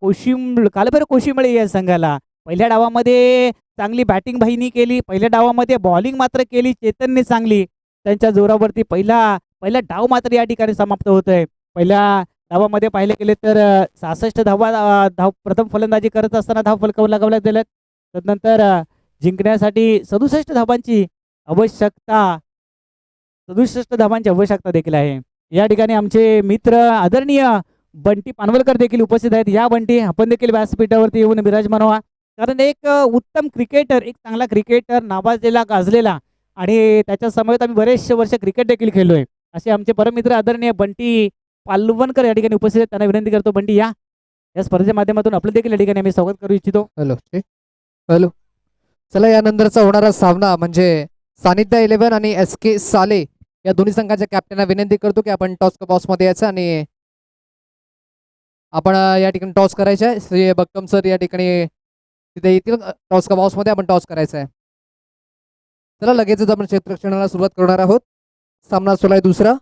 कालभैरव कोशिंबळे या संघाला. पहिल्या डावामध्ये चांगली बॅटिंग भाईनी केली, पहिल्या डावामध्ये बॉलिंग मात्र केली चेतनने चांगली. त्यांच्या जोरावरती पहिला डाव मात्र या ठिकाणी समाप्त होतोय. पहिल्या डावामध्ये पाहिले गेले तर 66 धाव प्रथम फलंदाजी करत असताना धाव फलकावर लगावल्या गेल्यात. तदनंतर जिंकण्यासाठी 67 धावांची आवश्यकता देखील आहे. या ठिकाणी आमचे मित्र आदरणीय बंटी पानवलकर देखील उपस्थित आहेत. या बंटी, आपण देखील व्यासपीठावरती येऊन विराजमान व्हा, कारण एक उत्तम क्रिकेटर, एक चांगला क्रिकेटर, नावाजलेला गाजलेला, आणि त्याच्या समवेत आम्ही बरेचसे वर्ष क्रिकेट देखील खेळलोय, असे आमचे परममित्र आदरणीय बंटी पालवणकर या ठिकाणी उपस्थित आहेत. त्यांना विनंती करतो, बंटी या स्पर्धेच्या माध्यमातून आपलं देखील या ठिकाणी आम्ही स्वागत करू इच्छितो. हॅलो. चला, यानंतरचा होणारा सामना म्हणजे सानिध्य 11 आणि SK साले या दोन्ही संघाच्या कॅप्टनला विनंती करतो की आपण टॉस बॉक्समध्ये यायचं आणि आपण या ठिकाणी टॉस करायचं आहे. श्री बक्कम सर या ठिकाणी तिथे येतील. टॉस बॉक्समध्ये आपण टॉस करायचं आहे. चला, लगेचच आपण क्षेत्ररक्षणाला सुरुवात करणार आहोत. सामना सुरू आहे दुसरा.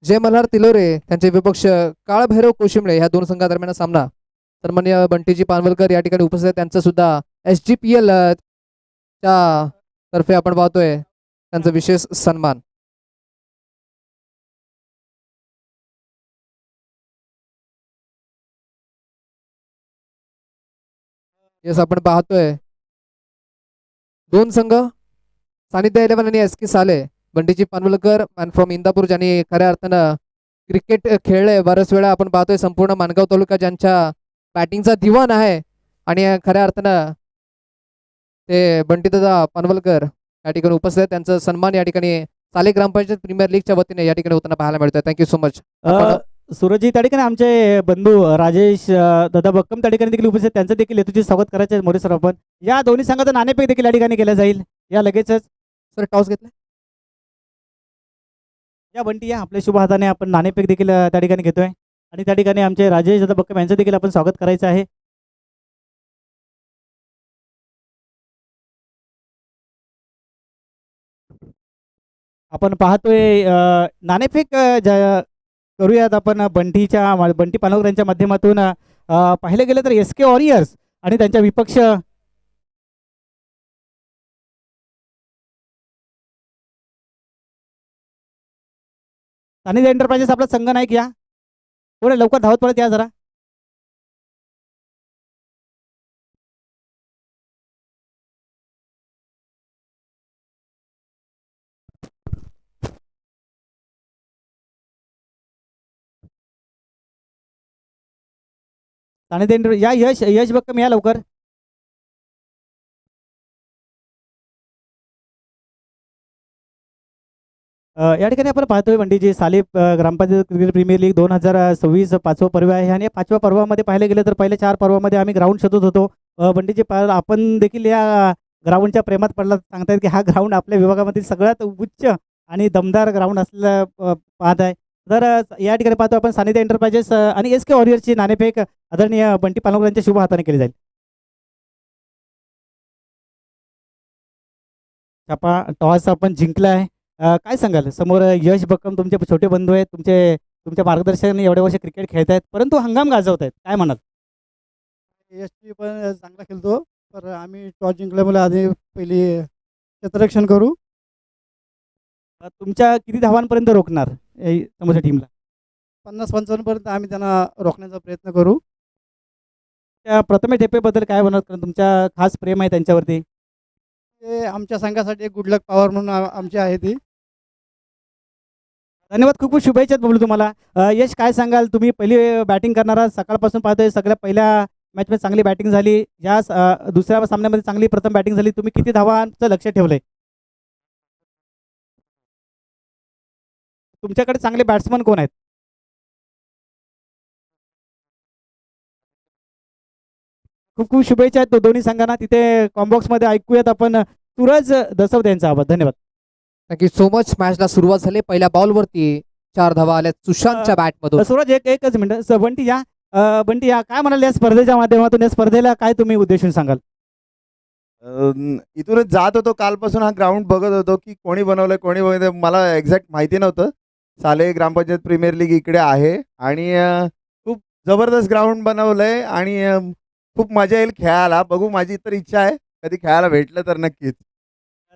जय मल्हार तिलोरे त्यांचे विपक्ष काळभैरव कोशिंबळे ह्या दोन संघादरम्यान सामना. सन्माननीय बंटीजी पानवलकर या ठिकाणी उपस्थित आहेत. त्यांचं सुद्धा SGPL च्या तर्फे आपण पाहतोय त्यांचा विशेष सन्मान. येस, आपण पाहतोय दोन संघ, सानिध्य 11 आणि SK साले. बंटीजी पानवलकर मॅन फ्रॉम इंदापूर, ज्यांनी खऱ्या अर्थानं क्रिकेट खेळले बऱ्याच वेळा. आपण पाहतोय संपूर्ण मानगाव तालुका ज्यांच्या बॅटिंगचा दिवाण आहे, आणि खऱ्या अर्थानं ते बंटीदादा पानवलकर या ठिकाणी उपस्थित आहेत. त्यांचा सन्मान या ठिकाणी साले ग्रामपंचायत प्रीमियर लीगच्या वतीने या ठिकाणी होताना पाहायला मिळतोय. Thank you so much. सूरजजी, त्या ठिकाणी आमचे बंधू राजेश दादा बक्कम त्या ठिकाणी देखील उपस्थित, त्यांचं देखील हेतूचे स्वागत करायचे आहे. मोरे सर, आपण या दोन्ही संघाचं नाणेफेक देखील या ठिकाणी केलं जाईल. या लगेचच सर टॉस घेतला या बंटी, या आपल्या शुभ हाताने आपण नाणेफेक देखील त्या ठिकाणी घेतोय, आणि त्या ठिकाणी आमचे राजेश दादा बक्कम यांचं देखील आपण स्वागत करायचं आहे. आपण पाहतोय नाणेफेक करूयात आपण बंटी पानवकर यांच्या माध्यमातून. पाहिलं गेलं तर SK वॉरियर्स आणि त्यांच्या विपक्ष सानिध्य एंटरप्राइजेस आपला संघ नायक. या थोडे लवकर धावत पडत या जरा. सानिध्य या यश यश बक्कम या लवकर. या ठिकाणी आपण पाहतोय बंडीजी साली ग्रामपंचायत क्रिकेट प्रीमियर लीग 2026 पाचवा पर्व आहे आणि पाचव्या पर्वामध्ये पाहायला गेलं तर पहिल्या 4 पर्वामध्ये आम्ही ग्राउंड शोधत होतो. बंडीजी आपण देखील या ग्राउंडच्या प्रेमात पडला सांगतायत की हा ग्राउंड आपल्या विभागामधील सगळ्यात उच्च आणि दमदार ग्राउंड असलेला पाहत आहे. तर या ठिकाणी पाहतो आपण सानिध्य एंटरप्राइजेस आणि SK वॉरियर्सची नाणेफेक आदरणीय बंटी पालनकर यांच्या शुभ हाताने केली जाईल. छापा टॉस आपण जिंकला आहे. काय सांगाल समोर यश बक्कम तुमचे छोटे बंधू आहेत, तुमच्या मार्गदर्शनाने एवढे वर्ष क्रिकेट खेळत आहेत परंतु हंगाम गाजवत आहेत, काय म्हणाल? यशची पण चांगला खेळतो, तर आम्ही टॉस जिंकल्यामुळे आधी पहिली क्षेत्ररक्षण करू. तुमच्या किती धावांपर्यंत रोखणार समोरच्या टीमला? 50-55 पर्यंत आम्ही त्यांना रोखण्याचा प्रयत्न करू. त्या प्रथमेश टेपेबद्दल काय म्हणत, कारण तुमच्या खास प्रेम आहे त्यांच्यावरती. ते आमच्या संघासाठी एक गुड लक पॉवर म्हणून आमची आहे ती. धन्यवाद, खूप खूप शुभेच्छा बोलू तुम्हाला. यश काय सांगाल, तुम्ही पहिली बॅटिंग करणारा, सकाळपासून पाहतोय सगळ्या पहिल्या मॅचमध्ये चांगली बॅटिंग झाली, या दुसऱ्या सामन्यामध्ये चांगली प्रथम बॅटिंग झाली, तुम्ही किती धावांचं लक्ष ठेवलंय? तुमच्याकडे चांगले बॅट्समन कोण आहेत? खूप खूप शुभेच्छा आहेत दोन्ही संघांना. तिथे कॉम्बॉक्समध्ये ऐकूयात आपण सूरज दसवदे यांचा आवाज. धन्यवाद. Thank you so much. मॅचला सुरुवात झाली. पहिल्या बॉलवरती 4 धावा आल्या सुशांतच्या बॅटमधून. सूरज एकच मिनिट. बंटी या काय म्हणाल या स्पर्धेच्या माध्यमातून, या स्पर्धेला काय तुम्ही उद्देशून सांगाल? इथूनच जात होतो, कालपासून हा ग्राउंड बघत होतो की कोणी बनवलंय कोणी बनवलंय, मला एक्झॅक्ट माहिती नव्हतं. साले ग्रामपंचायत प्रीमियर लीग इकडे आहे आणि खूप जबरदस्त ग्राउंड बनवलंय आणि खूप मजा येईल खेळायला. बघू, माझी तर इच्छा आहे कधी खेळायला भेटलं तर नक्कीच.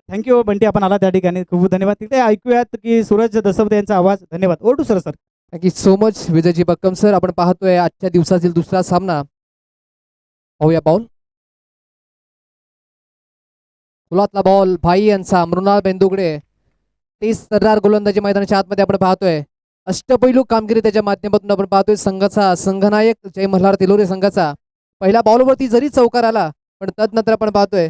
थँक्यू बंटी, आपण आला त्या ठिकाणी, खूप धन्यवाद. तिथे ऐकूयात की सूरज दसवदे यांचा आवाज. धन्यवाद. Over to sir. Thank you so much Vijayji Bakkam sir. आपण पाहतोय आजच्या दिवसातील दुसरा सामना. पाहूया बॉल. फुलातला बॉल भाई यांचा. मृणाल बेंदुगडे 30 सर्रार गोलंदाजी मैदानाच्या आतमध्ये आपण पाहतोय. अष्टपैलू कामगिरी त्याच्या माध्यमातून आपण पाहतोय. संघाचा संघनायक जय मल्हार तिलोरे संघाचा पहिल्या बॉलवरती जरी चौकार आला, पण तदनंतर आपण पाहतोय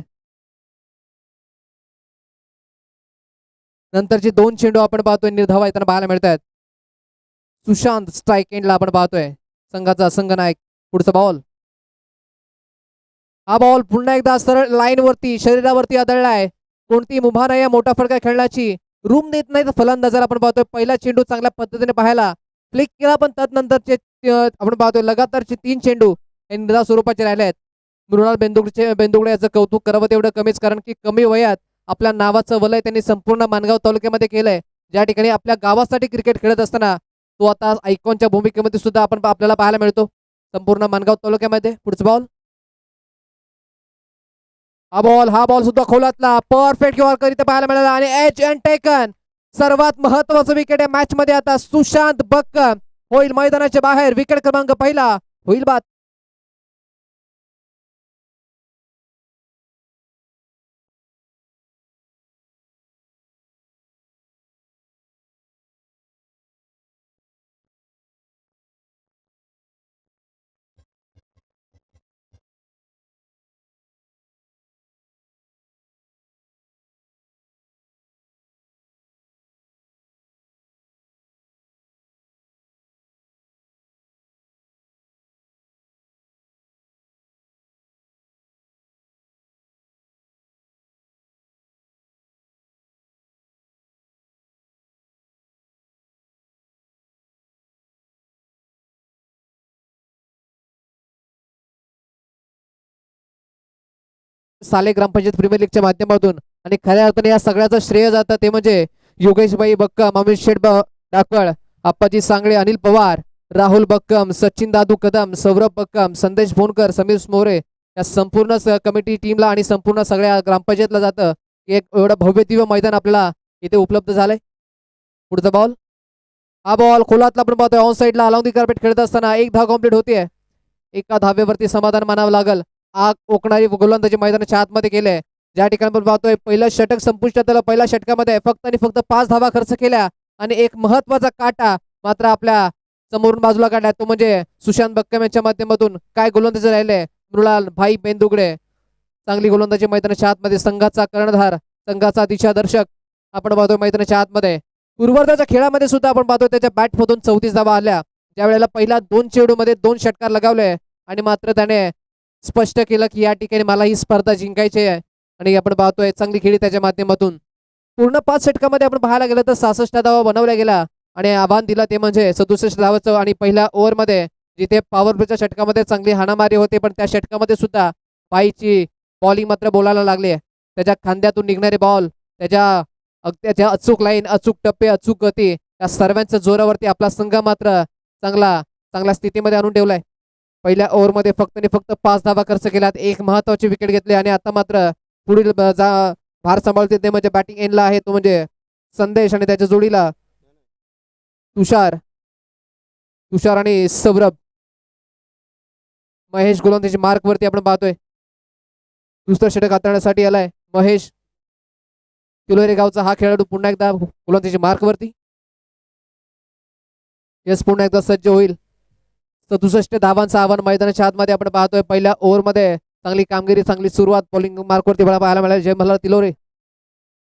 नंतरचे 2 चेंडू आपण पाहतोय निर्धावा येताना पाहायला मिळत आहेत. सुशांत स्ट्राईक एंडला आपण पाहतोय संघाचा संघनायक. पुढचा बॉल. हा बॉल पुन्हा एकदा सरळ लाईन वरती शरीरावरती आदळलाय. कोणती मुभा नाही या मोठा फटका खेळण्याची. रूम देत नाही तर फलंदाजाला आपण पाहतोय. पहिला चेंडू चांगल्या पद्धतीने पाहायला फ्लिक केला, पण तदनंतरचे आपण पाहतोय लगातारचे 3 चेंडू हे निर्धाव स्वरूपाचे राहिले आहेत. मृणाल बेंदुगडे याचं कौतुक करावं तेवढं कमीच, कारण की कमी वयात आपल्या नावाचं वलय त्यांनी संपूर्ण मानगाव तालुक्यामध्ये केलंय. ज्या ठिकाणी आपल्या गावासाठी क्रिकेट खेळत असताना तो आता आयकॉनच्या भूमिकेमध्ये सुद्धा आपण आपल्याला पाहायला मिळतो संपूर्ण मानगाव तालुक्यामध्ये. पुढचा बॉल. हा बॉल सुद्धा खोलातला परफेक्ट कव्हर इथे पाहायला मिळाला आणि एच अँड टेकन. सर्वात महत्वाचं विकेट आहे मॅच मध्ये आता. सुशांत बक्कम होईल मैदानाच्या बाहेर. विकेट क्रमांक पहिला होईल बाद. साले ग्रामपंचायत प्रीमियर लीगच्या माध्यमातून आणि खऱ्या अर्थाने या सगळ्याचं श्रेय जातं ते म्हणजे योगेशभाई बक्कम, अमित शेठ डाकळ, आप्पाजी सांगळे, अनिल पवार, राहुल बक्कम, सचिन दादू कदम, सौरभ बक्कम, संदेश भोनकर, समीर मोरे या संपूर्ण कमिटी टीमला आणि संपूर्ण सगळ्या ग्रामपंचायतला जातं की एक एवढं भव्य दिव्य मैदान आपल्याला इथे उपलब्ध झालंय. पुढचा बॉल. हा बॉल खोलातला आपण पाहतोय ऑन साईडला अलॉंग दी कार्पेट खेळत असताना 1 धाव कम्प्लीट होतीये. एका धावेवरती समाधान मानावं लागल. आग ओकणारी गोलंदाजी मैदानाच्या आतमध्ये केले. ज्या ठिकाणी आपण पाहतोय पहिलं षटक संपुष्टात आलं. पहिल्या षटकामध्ये फक्त आणि फक्त 5 धावा खर्च केल्या आणि एक महत्वाचा काटा मात्र आपल्या समोरून बाजूला काढलाय तो म्हणजे सुशांत बक्कम यांच्या माध्यमातून. काय गोलंदाजी राहिले मृणाल भाई बेंदुगडे. चांगली गोलंदाजी मैदानाच्या आतमध्ये. संघाचा कर्णधार, संघाचा दिशादर्शक आपण पाहतोय मैदानाच्या आतमध्ये. पूर्वार्धाच्या खेळामध्ये सुद्धा आपण पाहतोय त्याच्या बॅटमधून 34 धावा आल्या, ज्या वेळेला पहिला 2 चेंडूमध्ये 2 षटकार लगावले आणि मात्र त्याने स्पष्ट केलं की या ठिकाणी मला ही स्पर्धा जिंकायची आहे. आणि आपण पाहतोय चांगली खेळी त्याच्या माध्यमातून. पूर्ण 5 षटकामध्ये आपण पाहायला गेलं तर 66 धावा बनवल्या गेल्या आणि आव्हान दिलं ते म्हणजे 67 धावाचं. आणि पहिल्या ओव्हरमध्ये जिथे पॉवर प्लेच्या षटकामध्ये चांगली हाणामारी होते, पण त्या षटकामध्ये सुद्धा बाईची बॉलिंग मात्र बोलायला लागली. त्याच्या खांद्यातून निघणारे बॉल, त्याच्या अचूक लाईन, अचूक टप्पे, अचूक गती, या सर्वांच्या जोरावरती आपला संघ मात्र चांगल्या स्थितीमध्ये आणून ठेवलाय. पहिल्या ओव्हरमध्ये फक्त आणि फक्त 5 धावा खर्च केल्यात, एक महत्वाची विकेट घेतली आणि आता मात्र पुढील भार सांभाळते ते म्हणजे बॅटिंग एंडला आहे तो म्हणजे संदेश आणि त्याच्या जोडीला तुषार आणि सौरभ. महेश गोलंदाजी मार्क वरती आपण पाहतोय. दुसरं षटक हाताळण्यासाठी आलाय महेश. तिलोरे गावचा हा खेळाडू पुन्हा एकदा गोलंदाजी मार्क वरती. यस पुन्हा एकदा सज्ज होईल. 67 धावांचं आव्हान मैदानाच्या आतमध्ये आपण पाहतोय. पहिल्या ओव्हरमध्ये चांगली कामगिरी, चांगली सुरुवात बॉलिंग मार्कवरती पाहायला मिळाली जय मल्हार तिलोरे.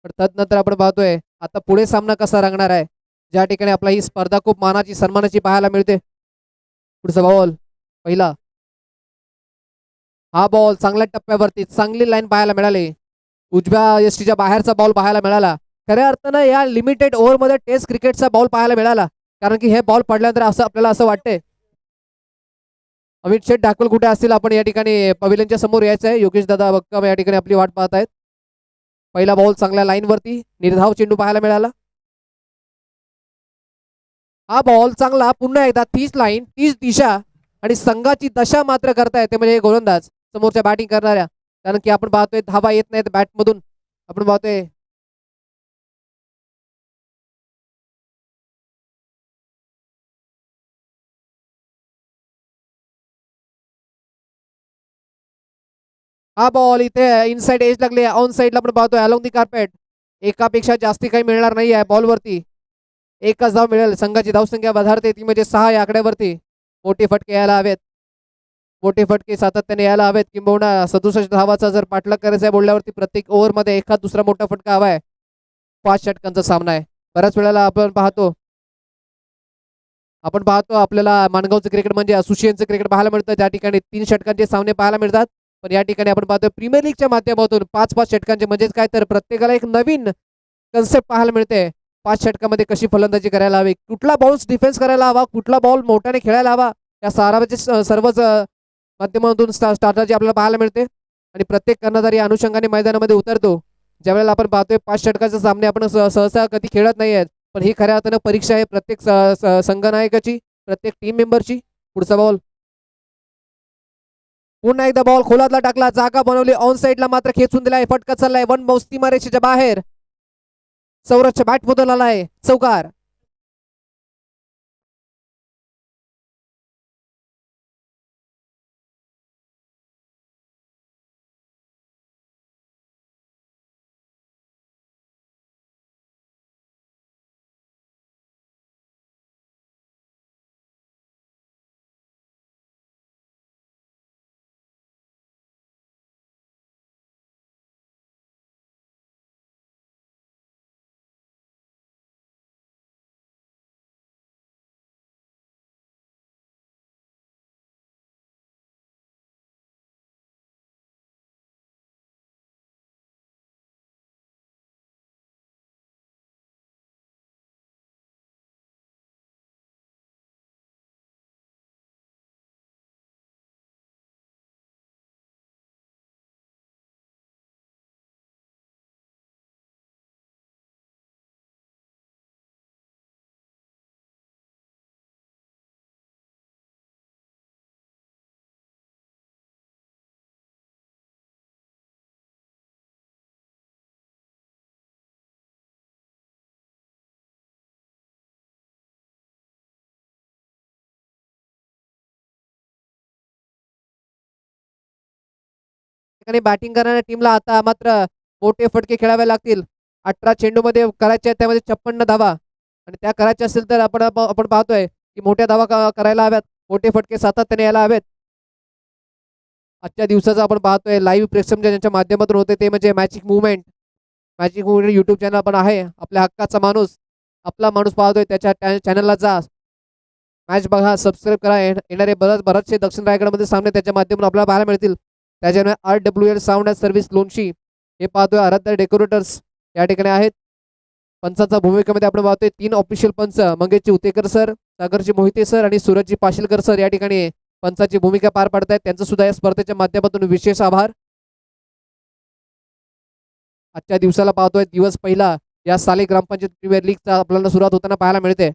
पण तदनंतर आपण पाहतोय आता पुढे सामना कसा रंगणार आहे, ज्या ठिकाणी आपला ही स्पर्धा खूप मानाची सन्मानाची पाहायला मिळते. पुढचा बॉल पहिला, हा बॉल चांगल्या टप्प्यावरती, चांगली लाईन पाहायला मिळाली. उजव्या यष्टीच्या बाहेरचा बॉल पाहायला मिळाला. खऱ्या अर्थानं या लिमिटेड ओव्हरमध्ये टेस्ट क्रिकेटचा बॉल पाहायला मिळाला, कारण की हे बॉल पडल्यानंतर आपल्याला असं वाटतंय अमित शेठ ढाकवल कुठे असतील, आपण या ठिकाणी पवेलियनच्या समोर यायचं आहे. योगेश दादा बक्कम या ठिकाणी आपली वाट पाहत आहेत. पहिला बॉल चांगल्या लाईन वरती, निर्धाव चेंडू पाहायला मिळाला. हा बॉल चांगला, पुन्हा एकदा 30 लाईन, 30 दिशा आणि संघाची दशा मात्र करतायत ते म्हणजे गोलंदाज समोरच्या बॅटिंग करणाऱ्या. कारण की आपण पाहतोय धावा येत नाहीत बॅटमधून. आपण पाहतोय हा बॉल इथे इनसाइड एज लागली, ऑन साइडला आपण पाहतोय अलोंग दी कार्पेट. एकापेक्षा जास्ती काही मिळणार नाही आहे बॉलवरती. एकच धाव मिळेल. संघाची धावसंख्या वधारते ती म्हणजे 6 या आकड्यावरती. मोठे फटके यायला हवेत, मोठे फटके सातत्याने यायला हवेत. किंबहुना 67 धावाचा जर पाठलाग करायचा आहे बोलल्यावरती प्रत्येक ओव्हरमध्ये एखाद दुसरा मोठा फटका हवा आहे. 5 षटकांचा सामना आहे. बऱ्याच वेळेला आपण पाहतो आपल्याला माणगावचं क्रिकेट म्हणजे असोसिएशनचं क्रिकेट पाहायला मिळतं, त्या ठिकाणी 3 षटकांचे सामने पाहायला मिळतात. पण या ठिकाणी आपण पाहतोय प्रीमियर लीगच्या माध्यमातून 5-5 षटकांचे, म्हणजेच काय तर प्रत्येकाला एक नवीन कन्सेप्ट पाहायला मिळते. 5 षटकामध्ये कशी फलंदाजी करायला हवी, कुठला बॉल डिफेन्स करायला हवा, कुठला बॉल मोठ्याने खेळायला हवा, या सर्वच माध्यमातून स्ट्रॅटेजी आपल्याला पाहायला मिळते. आणि प्रत्येक कर्णधार या अनुषंगाने मैदानामध्ये उतरतो. ज्यावेळेला आपण पाहतोय 5 षटकाचे सामने आपण सहसा कधी खेळत नाही आहेत, पण ही खऱ्या अर्थानं परीक्षा आहे प्रत्येक संघनायकाची, प्रत्येक टीम मेंबरची. पुढचा बॉल पुन्हा एकदा बॉल खोलातला टाकला, जागा बनवली, ऑन साइडला मात्र खेचून दिलाय, फटका चाललाय, वन बाउन्स सीमारेषेच्या बाहेर. सौरभच्या बॅट मधून आलाय चौकार. बॅटिंग करणाऱ्या टीमला आता मात्र मोठे फटके खेळावे लागतील. 18 चेंडूमध्ये करायचे आहेत त्यामध्ये 56 धावा, आणि त्या करायच्या असेल तर आपण पाहतोय की मोठ्या धावा करायला हव्यात, मोठे फटके सातत्याने यायला हवेत. आजच्या दिवसाचं आपण पाहतोय लाईव्ह प्रेक्षण ज्यांच्या माध्यमातून होते ते म्हणजे magic movement. Magic movement YouTube channel पण आहे. आपल्या हक्काचा माणूस, आपला माणूस पाहतोय त्याच्या चॅनलला जा, मॅच बघा, सबस्क्राईब करा. येणारे बरेचसे दक्षिण रायगडमध्ये सामने त्याच्या माध्यमातून आपल्याला पाहायला मिळतील. त्याच्यामुळे RWL साऊंड अँड सर्व्हिस लोणशी हे पाहतोय. आराध्य डेकोरेटर्स या ठिकाणी आहेत. पंचांचा भूमिकेमध्ये आपण पाहतोय 3 ऑफिशियल पंच, मंगेशजी उतेकर सर, सागरजी मोहिते सर आणि सूरजजी पाशीलकर सर या ठिकाणी पंचाची भूमिका पार पाडत आहेत. त्यांचं सुद्धा या स्पर्धेच्या माध्यमातून विशेष आभार. आजच्या दिवसाला पाहतोय दिवस पहिला या साली ग्रामपंचायत प्रीमियर लीगचा आपल्याला सुरुवात होताना पाहायला मिळते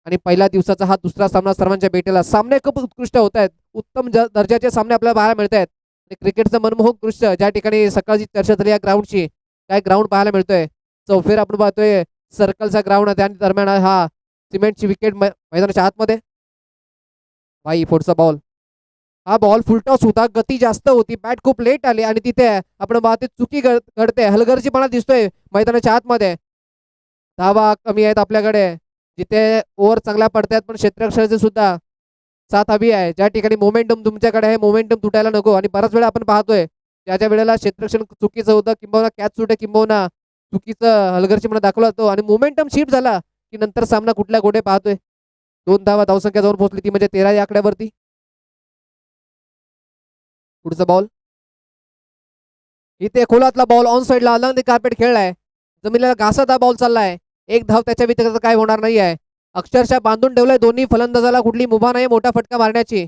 आणि पहिल्या दिवसाचा हा दुसरा सामना सर्वांच्या भेटेला. सामने खूप उत्कृष्ट होत आहेत, उत्तम दर्जाचे सामने आपल्याला पाहायला मिळत आहेत. क्रिकेटचं मनमोहक दृश्य ज्या ठिकाणी सकाळची चर्चा झाली या ग्राउंडची, काय ग्राउंड पाहायला मिळतोय. चौफेर आपण पाहतोय सर्कलचा ग्राउंड, त्या दरम्यान हा सिमेंटची विकेट मैदानाच्या आतमध्ये. भाई पुढचा बॉल, हा बॉल फुलटॉस होता, गती जास्त होती, बॅट खूप लेट आली आणि तिथे आपण पाहतोय चुकी घडते, हलगर्जीपणा दिसतोय मैदानाच्या आतमध्ये. धावा कमी आहेत आपल्याकडे, जिथे ओव्हर चांगल्या पडतात पण क्षेत्ररक्षणाची सुद्धा साथ हवी आहे. ज्या ठिकाणी मोमेंटम तुमच्याकडे आहे, मोमेंटम तुटायला नको. आणि बराच वेळा आपण पाहतोय ज्या वेळेला क्षेत्ररक्षण चुकीचं होतं, किंबहुना कॅच सुटे, किंबहुना चुकीचं हलगर्जीपणा दाखवला जातो आणि मोमेंटम शिफ्ट झाला की नंतर सामना कुठल्या गोडे पाहतोय. 2 धावा धावसंख्या जाऊन पोहोचली, ती म्हणजे 13 या आकड्यावरती. पुढचा बॉल, इथे खोलातला बॉल ऑन साइडला अलंग कार्पेट खेळलाय, जमिनीला घासत हा बॉल चाललाय. 1 धाव त्याच्या व्यतिरिक्त काय होणार नाही आहे. अक्षरशः बांधून ठेवलंय दोन्ही फलंदाजाला, कुठली मुभा नाही मोठा फटका मारण्याची.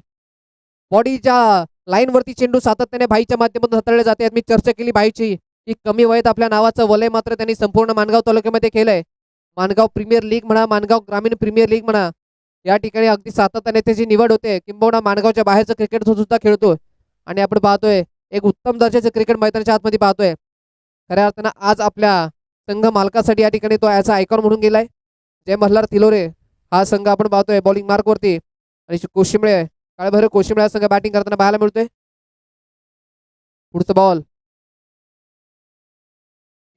बॉडीच्या लाईन वरती चेंडू सातत्याने भाईच्या माध्यमातून हाताळले जाते. मी चर्चा केली भाईची की कमी वयात आपल्या नावाचं वलय मात्र त्यांनी संपूर्ण माणगाव तालुक्यामध्ये केलंय. माणगाव प्रीमियर लीग म्हणा, माणगाव ग्रामीण प्रीमियर लीग म्हणा, या ठिकाणी अगदी सातत्याने त्याची निवड होते. किंबहुना माणगावच्या बाहेरचं क्रिकेट सुद्धा खेळतो आणि आपण पाहतोय एक उत्तम दर्जाचं क्रिकेट मैदानाच्या आतमध्ये पाहतोय. खऱ्या अर्थानं आज आपल्या संघ मालकासाठी या ठिकाणी तो याचा आयकॉन म्हणून गेलाय. जय मल्हार तिलोरे हा संघ आपण पाहतोय बॉलिंग मार्क वरती आणि कोशिंबळे, काळभैरव कोशिंबळे हा संघ बॅटिंग करताना पाहायला मिळतोय. पुढचा बॉल,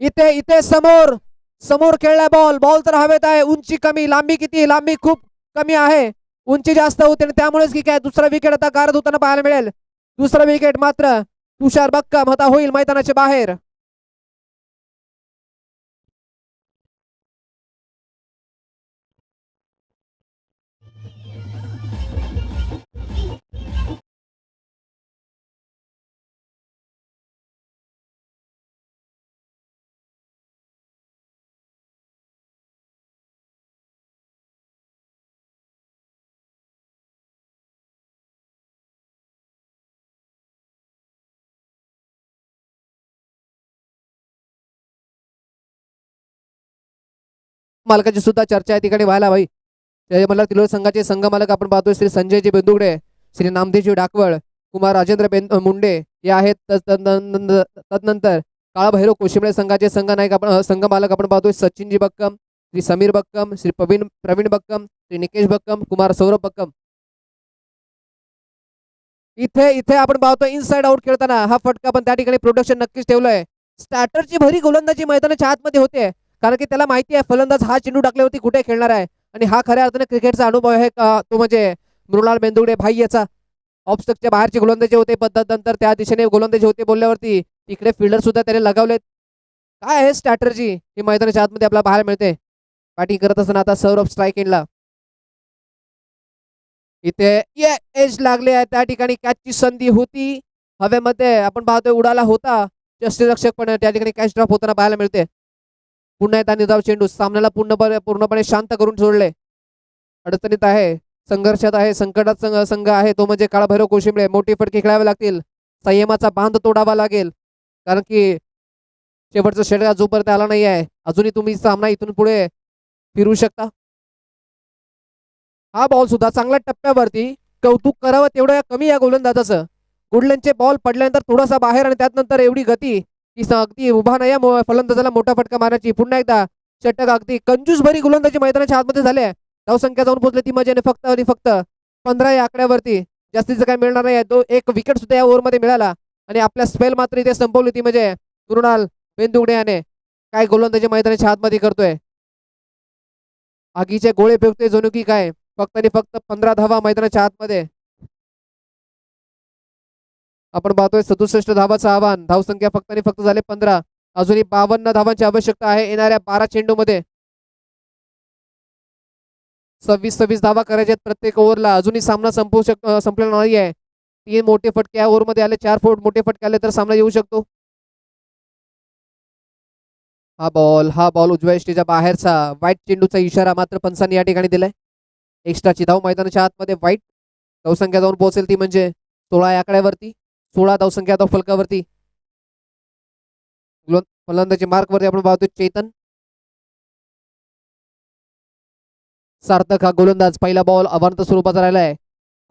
इथे इथे समोर समोर खेळलाय बॉल. बॉल तर हवेत आहे, उंची कमी, लांबी किती, लांबी खूप कमी आहे, उंची जास्त होते आणि त्यामुळेच की काय दुसरा विकेट आता गारद होताना पाहायला मिळेल. दुसरा विकेट मात्र तुषार बक्कम आता होईल मैदानाच्या बाहेर. मालकाची सुद्धा चर्चा या ठिकाणी व्हायला भाई. मला तिलोर संघाचे संघ मालक आपण पाहतोय श्री संजयजी बेंदुगडे, श्री नामदेवजी डाकवळ, कुमार राजेंद्र मुंडे हे आहेत. तदनंतर काळभैरव कोशिंबळे संघाचे संघ नायक आपण संघ मालक आपण पाहतोय सचिनजी बक्कम, श्री समीर बक्कम, श्री प्रवीण बक्कम, श्री निकेश बक्कम, कुमार सौरभ बक्कम. इथे इथे आपण पाहतोय इनसाइड आउट खेळताना हा फटका, पण त्या ठिकाणी प्रोडक्शन नक्कीच ठेवलंय. स्टार्टरची भरी गोलंदाजी मैदानाच्या आतमध्ये होते, कारण की त्याला माहिती आहे फलंदाज हा चेंडू टाकल्यावरती कुठे खेळणार आहे आणि हा खऱ्या अर्थाने क्रिकेटचा अनुभव आहे तो म्हणजे मृणाल बेंदुगडे भाई याचा. ऑफ स्टकच्या बाहेरची गोलंदाजी होते, पद्धत नंतर त्या दिशेने गोलंदाजी होते बोलल्यावरती तिकडे फिल्डर सुद्धा त्याने लगावलेत. काय आहे स्ट्रॅटर्जी ही मैदानाच्या आतमध्ये आपल्याला पाहायला मिळते. बॅटिंग करत असताना आता सौरभ स्ट्राईक एंडला, इथे एज लागले आहे, त्या ठिकाणी कॅचची संधी होती, हवेमध्ये आपण पाहतोय उडाला होता यष्टीरक्षक, पण त्या ठिकाणी कॅच ड्रॉप होताना पाहायला मिळते. पुन्हा एकदा निजाव चेंडू सामन्याला पूर्णपणे शांत करून सोडले. अडचणीत आहे, संघर्षात आहे, संकटात संघ आहे तो म्हणजे काळभैरव कोशिंबळे. मोठी फटके खेळावे लागतील, संयमाचा बांध तोडावा लागेल, कारण की शेवटचा षटकार जोपर्यंत आला नाही आहे अजूनही तुम्ही सामना इथून पुढे फिरू शकता. हा बॉल सुद्धा चांगल्या टप्प्यावरती, कौतुक करावं तेवढं कमी या गोलंदाजाचं. गुडलनचे बॉल पडल्यानंतर थोडासा बाहेर आणि त्यानंतर एवढी गती की अगदी उभा नाही फलंदाजाला मोठा फटका मारायची. पुन्हा एकदा षटक अगदी कंजूस भरी गोलंदाजी मैदानाच्या आतमध्ये झाले. धावसंख्या जाऊन पोहोचली ती मजेने फक्त आणि फक्त 15 या आकड्यावरती, जास्तीचं काय मिळणार नाही. तो एक विकेट सुद्धा या ओव्हरमध्ये मिळाला आणि आपल्या स्पेल मात्र इथे संपवली ती म्हणजे मृणाल बेंदुगडे याने. काय गोलंदाजी मैदानाच्या आतमध्ये करतोय, आगीचे गोळे फेकतोय जणू की काय. फक्त आणि फक्त 15 धावा मैदानाच्या आतमध्ये. आपण पाहतोय 67 धावाचं आव्हान. धावसंख्या फक्त आणि फक्त झाले 15. अजूनही 52 धावांची आवश्यकता आहे येणाऱ्या 12 चेंडूमध्ये. 26 धावा करायच्या आहेत प्रत्येक ओव्हरला. अजूनही सामना संपलेला नाही आहे. 3 मोठे फटके या ओव्हरमध्ये आले, 4 मोठे फटके आले तर सामना येऊ शकतो. हा बॉल उजव्या यष्टीच्या बाहेरचा वाईट चेंडूचा इशारा मात्र पंचांनी या ठिकाणी दिलाय. एक्स्ट्राची धाव मैदानाच्या आतमध्ये वाईट. धावसंख्या जाऊन पोहोचेल ती म्हणजे 16 या आकड्यावरती. 16 धावसंख्या धाव फलकावरती. फलंदाजी मार्कवरती आपण पाहतोय चेतन. सार्थक हा गोलंदाज. पहिला बॉल अवांतर स्वरूपाचा राहिलाय.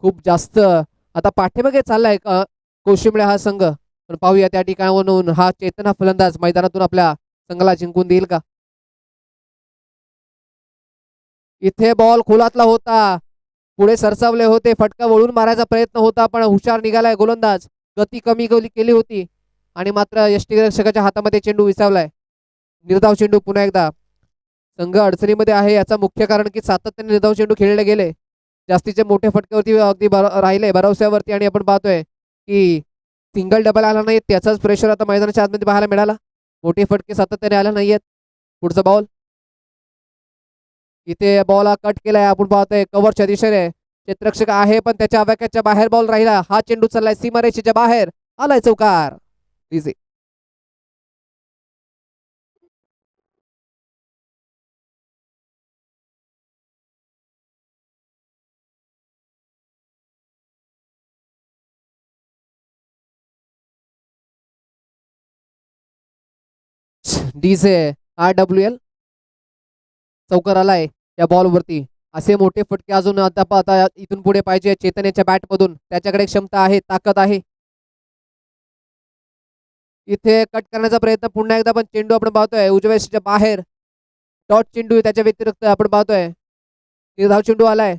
खूप जास्त आता पाठीमागे चाललाय कोशिंबळे हा संघ. पण पाहूया त्या ठिकाणावरून हा चेतन हा फलंदाज मैदानातून आपल्या संघाला जिंकून देईल का. इथे बॉल खोलातला होता, पुढे सरसावले होते, फटका वळून मारायचा प्रयत्न होता पण हुशार निघालाय गोलंदाज. गती कमी केली होती आणि मात्र यष्टीरक्षकाच्या हातामध्ये चेंडू विसावलाय. निर्धाव चेंडू पुन्हा एकदा. संघ अडचणीमध्ये आहे याचा मुख्य कारण की सातत्याने निर्धाव चेंडू खेळले गेले. जास्तीचे मोठे फटक्यावरती अगदी राहिले भरवश्यावरती आणि आपण पाहतोय की सिंगल डबल आला नाही त्याचाच प्रेशर आता मैदानाच्या आतमध्ये पाहायला मिळाला. मोठे फटके सातत्याने आले नाहीयेत. पुढचा बॉल. इथे बॉल हा कट केलाय आपण पाहतोय कव्हरच्या दिशेने. क्षेत्ररक्षक आहे पण त्याच्या आवाक्याच्या बाहेर बॉल राहिला. हा चेंडू चाललाय सीमारेषेच्या बाहेर. आलाय चौकार. इझी. डीजे RWL चौकार आलाय त्या बॉलवरती. असे मोठे फटके अजून आता इथून पुढे पाहिजे चेतन बॅट मधून. त्याच्याकडे क्षमता आहे, ताकद आहे. इथे कट करण्याचा प्रयत्न पुन्हा एकदा पण चेंडू आपण पाहतोय उजव्या यष्टीच्या बाहेर. डॉट चेंडू त्याच्या व्यतिरिक्त आपण पाहतोय निर्धाव चेंडू आलाय.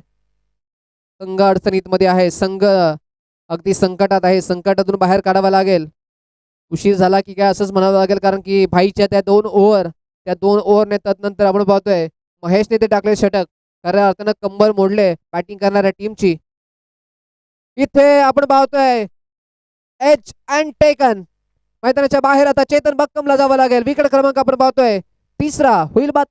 संघ अडचणीत मध्ये आहे. संघ अगदी संकटात आहे. संकटातून बाहेर काढावा लागेल. उशीर झाला की काय असंच म्हणावं लागेल कारण की भाईच्या त्या 2 ओव्हरने तदनंतर आपण पाहतोय महेशने ते टाकले षटक. खऱ्या अर्थानं कंबर मोडले बॅटिंग करणाऱ्या टीमची. इथे आपण पाहतोय एच अँड टेकन. मैदानाच्या बाहेर आता चेतन बक्कमला जावं लागेल. विकेट क्रमांक आपण पाहतोय 3रा होईल बाद.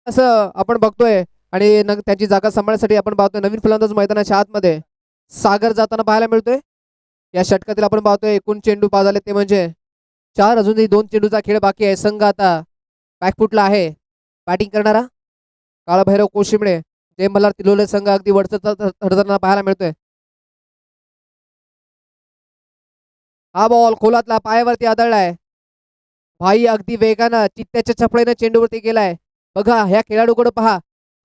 असं आपण बघतोय आणि त्याची जागा सांभाळण्यासाठी आपण पाहतोय नवीन फलंदाज मैदानाच्या आतमध्ये सागर जाताना पाहायला मिळतोय. या षटकातील आपण पाहतोय एकूण चेंडू बाद झाले ते म्हणजे 4. अजूनही 2 चेंडूचा खेळ बाकी आहे. संघ आता बॅकफुटला आहे. बॅटिंग करणारा काळभैरव कोशिंबळे जे मला तिलोले संघ अगदी वरचढताना पाहायला मिळतोय. हा बॉल खोलातला पायावरती आदळलाय. भाई अगदी वेगानं चित्त्याच्या चपळेनं चेंडूवरती गेलाय. बघा ह्या खेळाडूकडे पहा.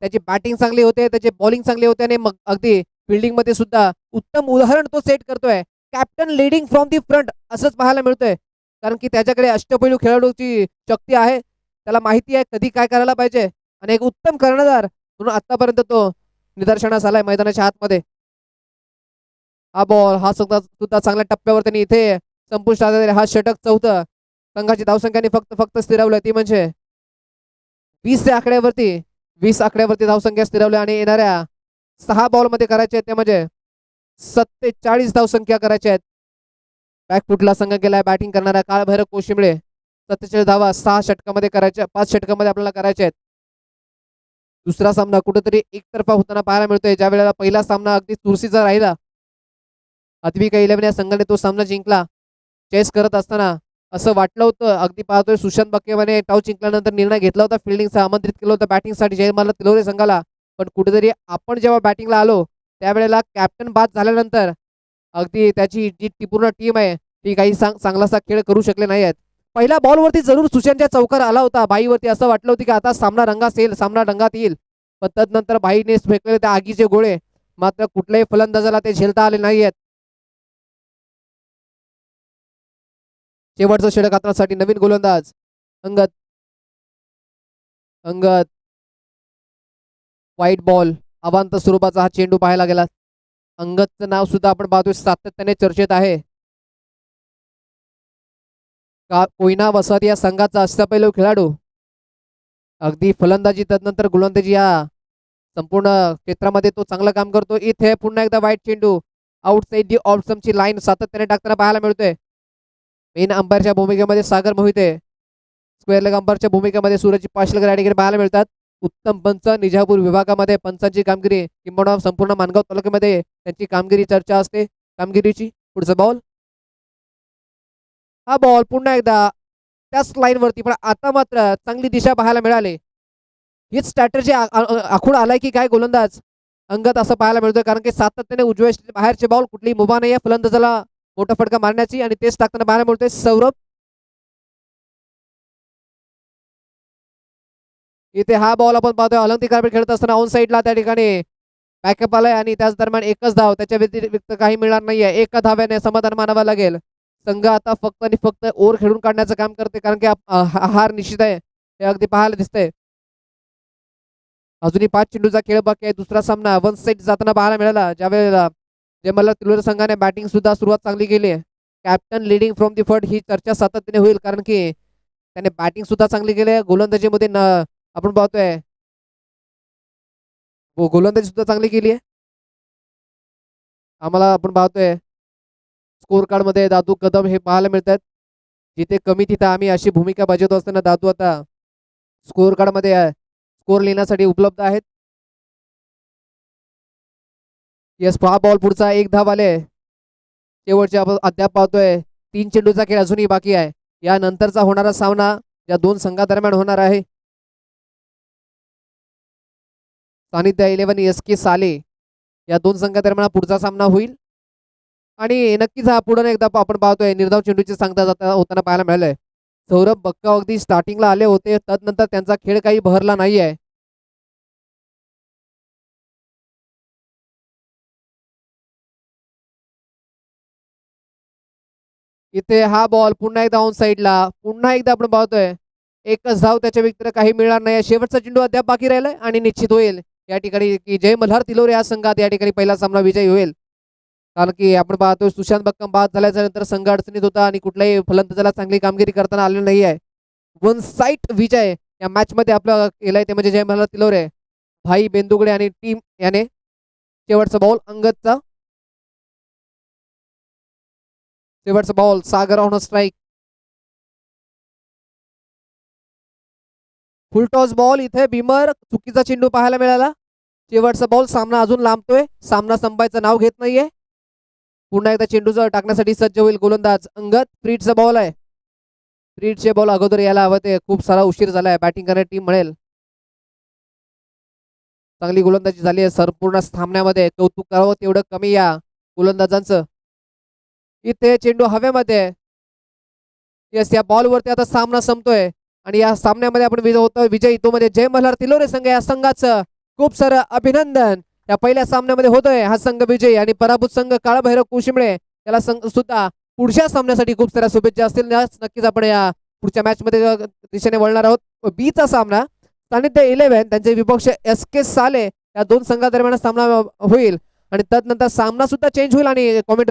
त्याची बॅटिंग चांगली होते, त्याची बॉलिंग चांगली होते आणि मग अगदी फिल्डिंग मध्ये सुद्धा उत्तम उदाहरण तो सेट करतोय. Captain leading from the front असंच पाहायला मिळतोय कारण की त्याच्याकडे अष्टपैलू खेळाडूची शक्ती आहे. त्याला माहिती आहे कधी काय करायला पाहिजे आणि एक उत्तम कर्णधार म्हणून आतापर्यंत तो निदर्शनास आलाय मैदानाच्या आतमध्ये. हा बॉल हा सुद्धा चांगल्या टप्प्यावर त्यांनी इथे संपुष्टात आलेला. हा षटक 4. संघाची धावसंख्याने फक्त स्थिरावलं ती म्हणजे 20 आकड्यावरती धावसंख्या स्थिरावली आणि येणाऱ्या 6 बॉलमध्ये करायचे आहेत ते म्हणजे 47 धावसंख्या करायच्या आहेत. बॅकफुटला संघ गेलाय. बॅटिंग करणारा काळभैरव कोशिंबळे 47 धावा 6 षटकामध्ये करायच्या, 5 षटकामध्ये आपल्याला करायचे आहेत. दुसरा सामना कुठेतरी एकतर्फा होताना पाहायला मिळतोय. ज्या वेळेला पहिला सामना अगदी चुरशीचा राहिला. अद्विका 11 या संघाने तो सामना जिंकला. चेस करत असताना असं वाटलं होतं अगदी पाहतोय सुशांत बकेवाने टॉस जिंकल्यानंतर निर्णय घेतला होता फिल्डिंगचा, आमंत्रित केलं होतं बॅटिंगसाठी जयमाला तिलोरे संघाला. पण कुठेतरी आपण जेव्हा बॅटिंगला आलो त्यावेळेला कॅप्टन बाद झाल्यानंतर अगदी त्याची जी पूर्ण टीम आहे ती काही चांगलासा खेळ करू शकले नाही आहेत. पहिल्या बॉलवरती जरूर सुशांतच्या चौकार आला होता बाईवरती. असं वाटलं होतं की आता सामना रंगात येईल. पण तदनंतर बाईने फेकलेले त्या आगीचे गोळे मात्र कुठल्याही फलंदाजाला ते झेलता आले नाहीयेत. शेवटचं षटक हाताळण्यासाठी नवीन गोलंदाज अंगद. अंगद व्हाईट बॉल अवांतर स्वरूपाचा हा चेंडू पाहायला गेला. अंगदचं नाव सुद्धा आपण पाहतोय सातत्याने चर्चेत आहे. कोयना वसाहती या संघाचा अष्टपैलू खेळाडू. अगदी फलंदाजी तदनंतर गोलंदाजी या संपूर्ण क्षेत्रामध्ये तो चांगलं काम करतो. इथे पुन्हा एकदा वाईट चेंडू आउटसाइड दी ऑफ स्टंपची लाईन सातत्याने टाकताना पाहायला मिळतोय. मेन अंपायरच्या भूमिकेमध्ये सागर मोहिते, स्क्वेअर लेग अंपायरच्या भूमिकेमध्ये सूरज पाशलकर या ठिकाणी पाहायला मिळतात. उत्तम पंच निजापूर विभागामध्ये पंचांची कामगिरी किंबहुना संपूर्ण मानगाव तालुक्यामध्ये त्यांची कामगिरी चर्चा असते कामगिरीची. पुढचा बॉल, हा बॉल पुन्हा एकदा त्याच लाईनवरती, पण आता मात्र चांगली दिशा पाहायला मिळाली. हीच स्ट्रॅटर्जी आखून आलाय की काय गोलंदाज अंगद असं पाहायला मिळतोय, कारण की सातत्याने उजव्या बाहेरचे बॉल कुठलीही मुभा नाही आहे फलंदाजाला मोठा फटका मारण्याची, आणि तेच टाकताना पाहायला मिळतोय. सौरभ इथे हा बॉल आपण पाहतोय ऑलिम्पिक कार्पेट खेळत असताना ऑन साईडला त्या ठिकाणी बॅकअप आलाय आणि त्याच दरम्यान एकच धाव, त्याच्या व्यतिरिक्त काही मिळणार नाहीये. एका धाव्याने समाधान मानावं लागेल. संघ आता फक्त आणि फक्त ओव्हर खेळून काढण्याचं काम करते, कारण की हार निश्चित आहे हे अगदी पाहायला दिसतंय. अजूनही 5 चेंडूचा खेळ बाकी आहे. दुसरा सामना वन साईड जाताना पाहायला मिळाला, ज्यावेळेला जयमल्ला तिलोरे संघाने बॅटिंग सुद्धा सुरुवात चांगली केली आहे. Captain leading from the first ही चर्चा सातत्याने होईल, कारण की त्याने बॅटिंग सुद्धा चांगली केली आहे. गोलंदाजीमध्ये आपण पाहतोय गोलंदाजी सुद्धा चांगली केली आहे. आम्हाला आपण पाहतोय स्कोर कार्ड मध्ये दादू कदम हे पाहायला मिळतात. जिथे कमी तिथे आम्ही अशी भूमिका बजावतो असताना दादू आता स्कोर कार्ड मध्ये स्कोर लिहिण्यासाठी उपलब्ध आहेत. यस, हा बॉल पुढचा एक धाव आले. शेवटचे आपण अद्याप पाहतोय 3 चेंडूचा खेळ अजूनही बाकी आहे. यानंतरचा होणारा सामना या दोन संघादरम्यान होणार आहे. सानिध्य 11 SK साले या दोन संघादरम्यान पुढचा सामना होईल. आणि नक्कीच हा पुढे एकदा आपण पाहतोय निर्धाव चेंडूची सांगता जाता होताना पाहायला मिळालंय. सौरभ बक्का अगदी स्टार्टिंगला आले होते, तदनंतर त्यांचा खेळ काही बहरला नाही आहे. इथे हा बॉल पुन्हा एकदा ऑन साईडला, पुन्हा एकदा आपण पाहतोय एकच धाव, त्याच्या व्यतिरिक्त काही मिळणार नाही. शेवटचा चेंडू अद्याप बाकी राहिलाय आणि निश्चित होईल या ठिकाणी की जय मल्हार तिलोरे या संघात या ठिकाणी पहिला सामना विजयी होईल. कारण की आपण पाहतोय सुशांत बक्कम बाद झाल्याच्या नंतर संघ अडचणीत होता आणि कुठल्याही फलंदाजाला चांगली कामगिरी करताना आलेली नाही आहे. वन साईड विजय या मॅच मध्ये आपलं केलंय ते म्हणजे जय मल्हार तिलोरे, भाई बेंदुगडे आणि टीम याने. शेवटचा बॉल अंगदचा, शेवटचा ball Sagar on strike. Full toss ball, इथे बिमर चुकीचा चेंडू पाहायला मिळाला. शेवटचा बॉल, सामना अजून लांबतोय, सामना संपायचं नाव घेत नाहीये. पुन्हा एकदा चेंडूचा टाकण्यासाठी सज्ज होईल गोलंदाज अंगद. फ्रीडचा बॉल आहे, फ्रीडचे बॉल अगोदर यायला हवं, ते खूप सारा उशीर झालाय. बॅटिंग करणारी टीम मिळेल. चांगली गोलंदाजी झाली आहे संपूर्ण सामन्यामध्ये, कौतुक करावं तेवढं कमी या गोलंदाजांचं. इथे चेंडू हवेमध्ये, यस, या बॉलवरती आता सामना संपतोय आणि या सामन्यामध्ये आपण होतोय विजयी तो म्हणजे जय मल्हार तिलोरे संघ. या संघाचं खूप सारं अभिनंदन. या पहिल्या सामन्यामध्ये होतोय हा संघ विजयी, आणि पराभूत संघ काळभैरव कुशिमळे त्याला संघ सुद्धा पुढच्या सामन्यासाठी खूप साऱ्या शुभेच्छा असतील. नक्कीच आपण या पुढच्या मॅच मध्ये दिशेने वळणार आहोत. बीचा सामना सानिध्य 11 त्यांचे विपक्ष SK साले या दोन संघादरम्यान सामना होईल आणि तदनंतर सामना सुद्धा चेंज होईल आणि कॉमेंट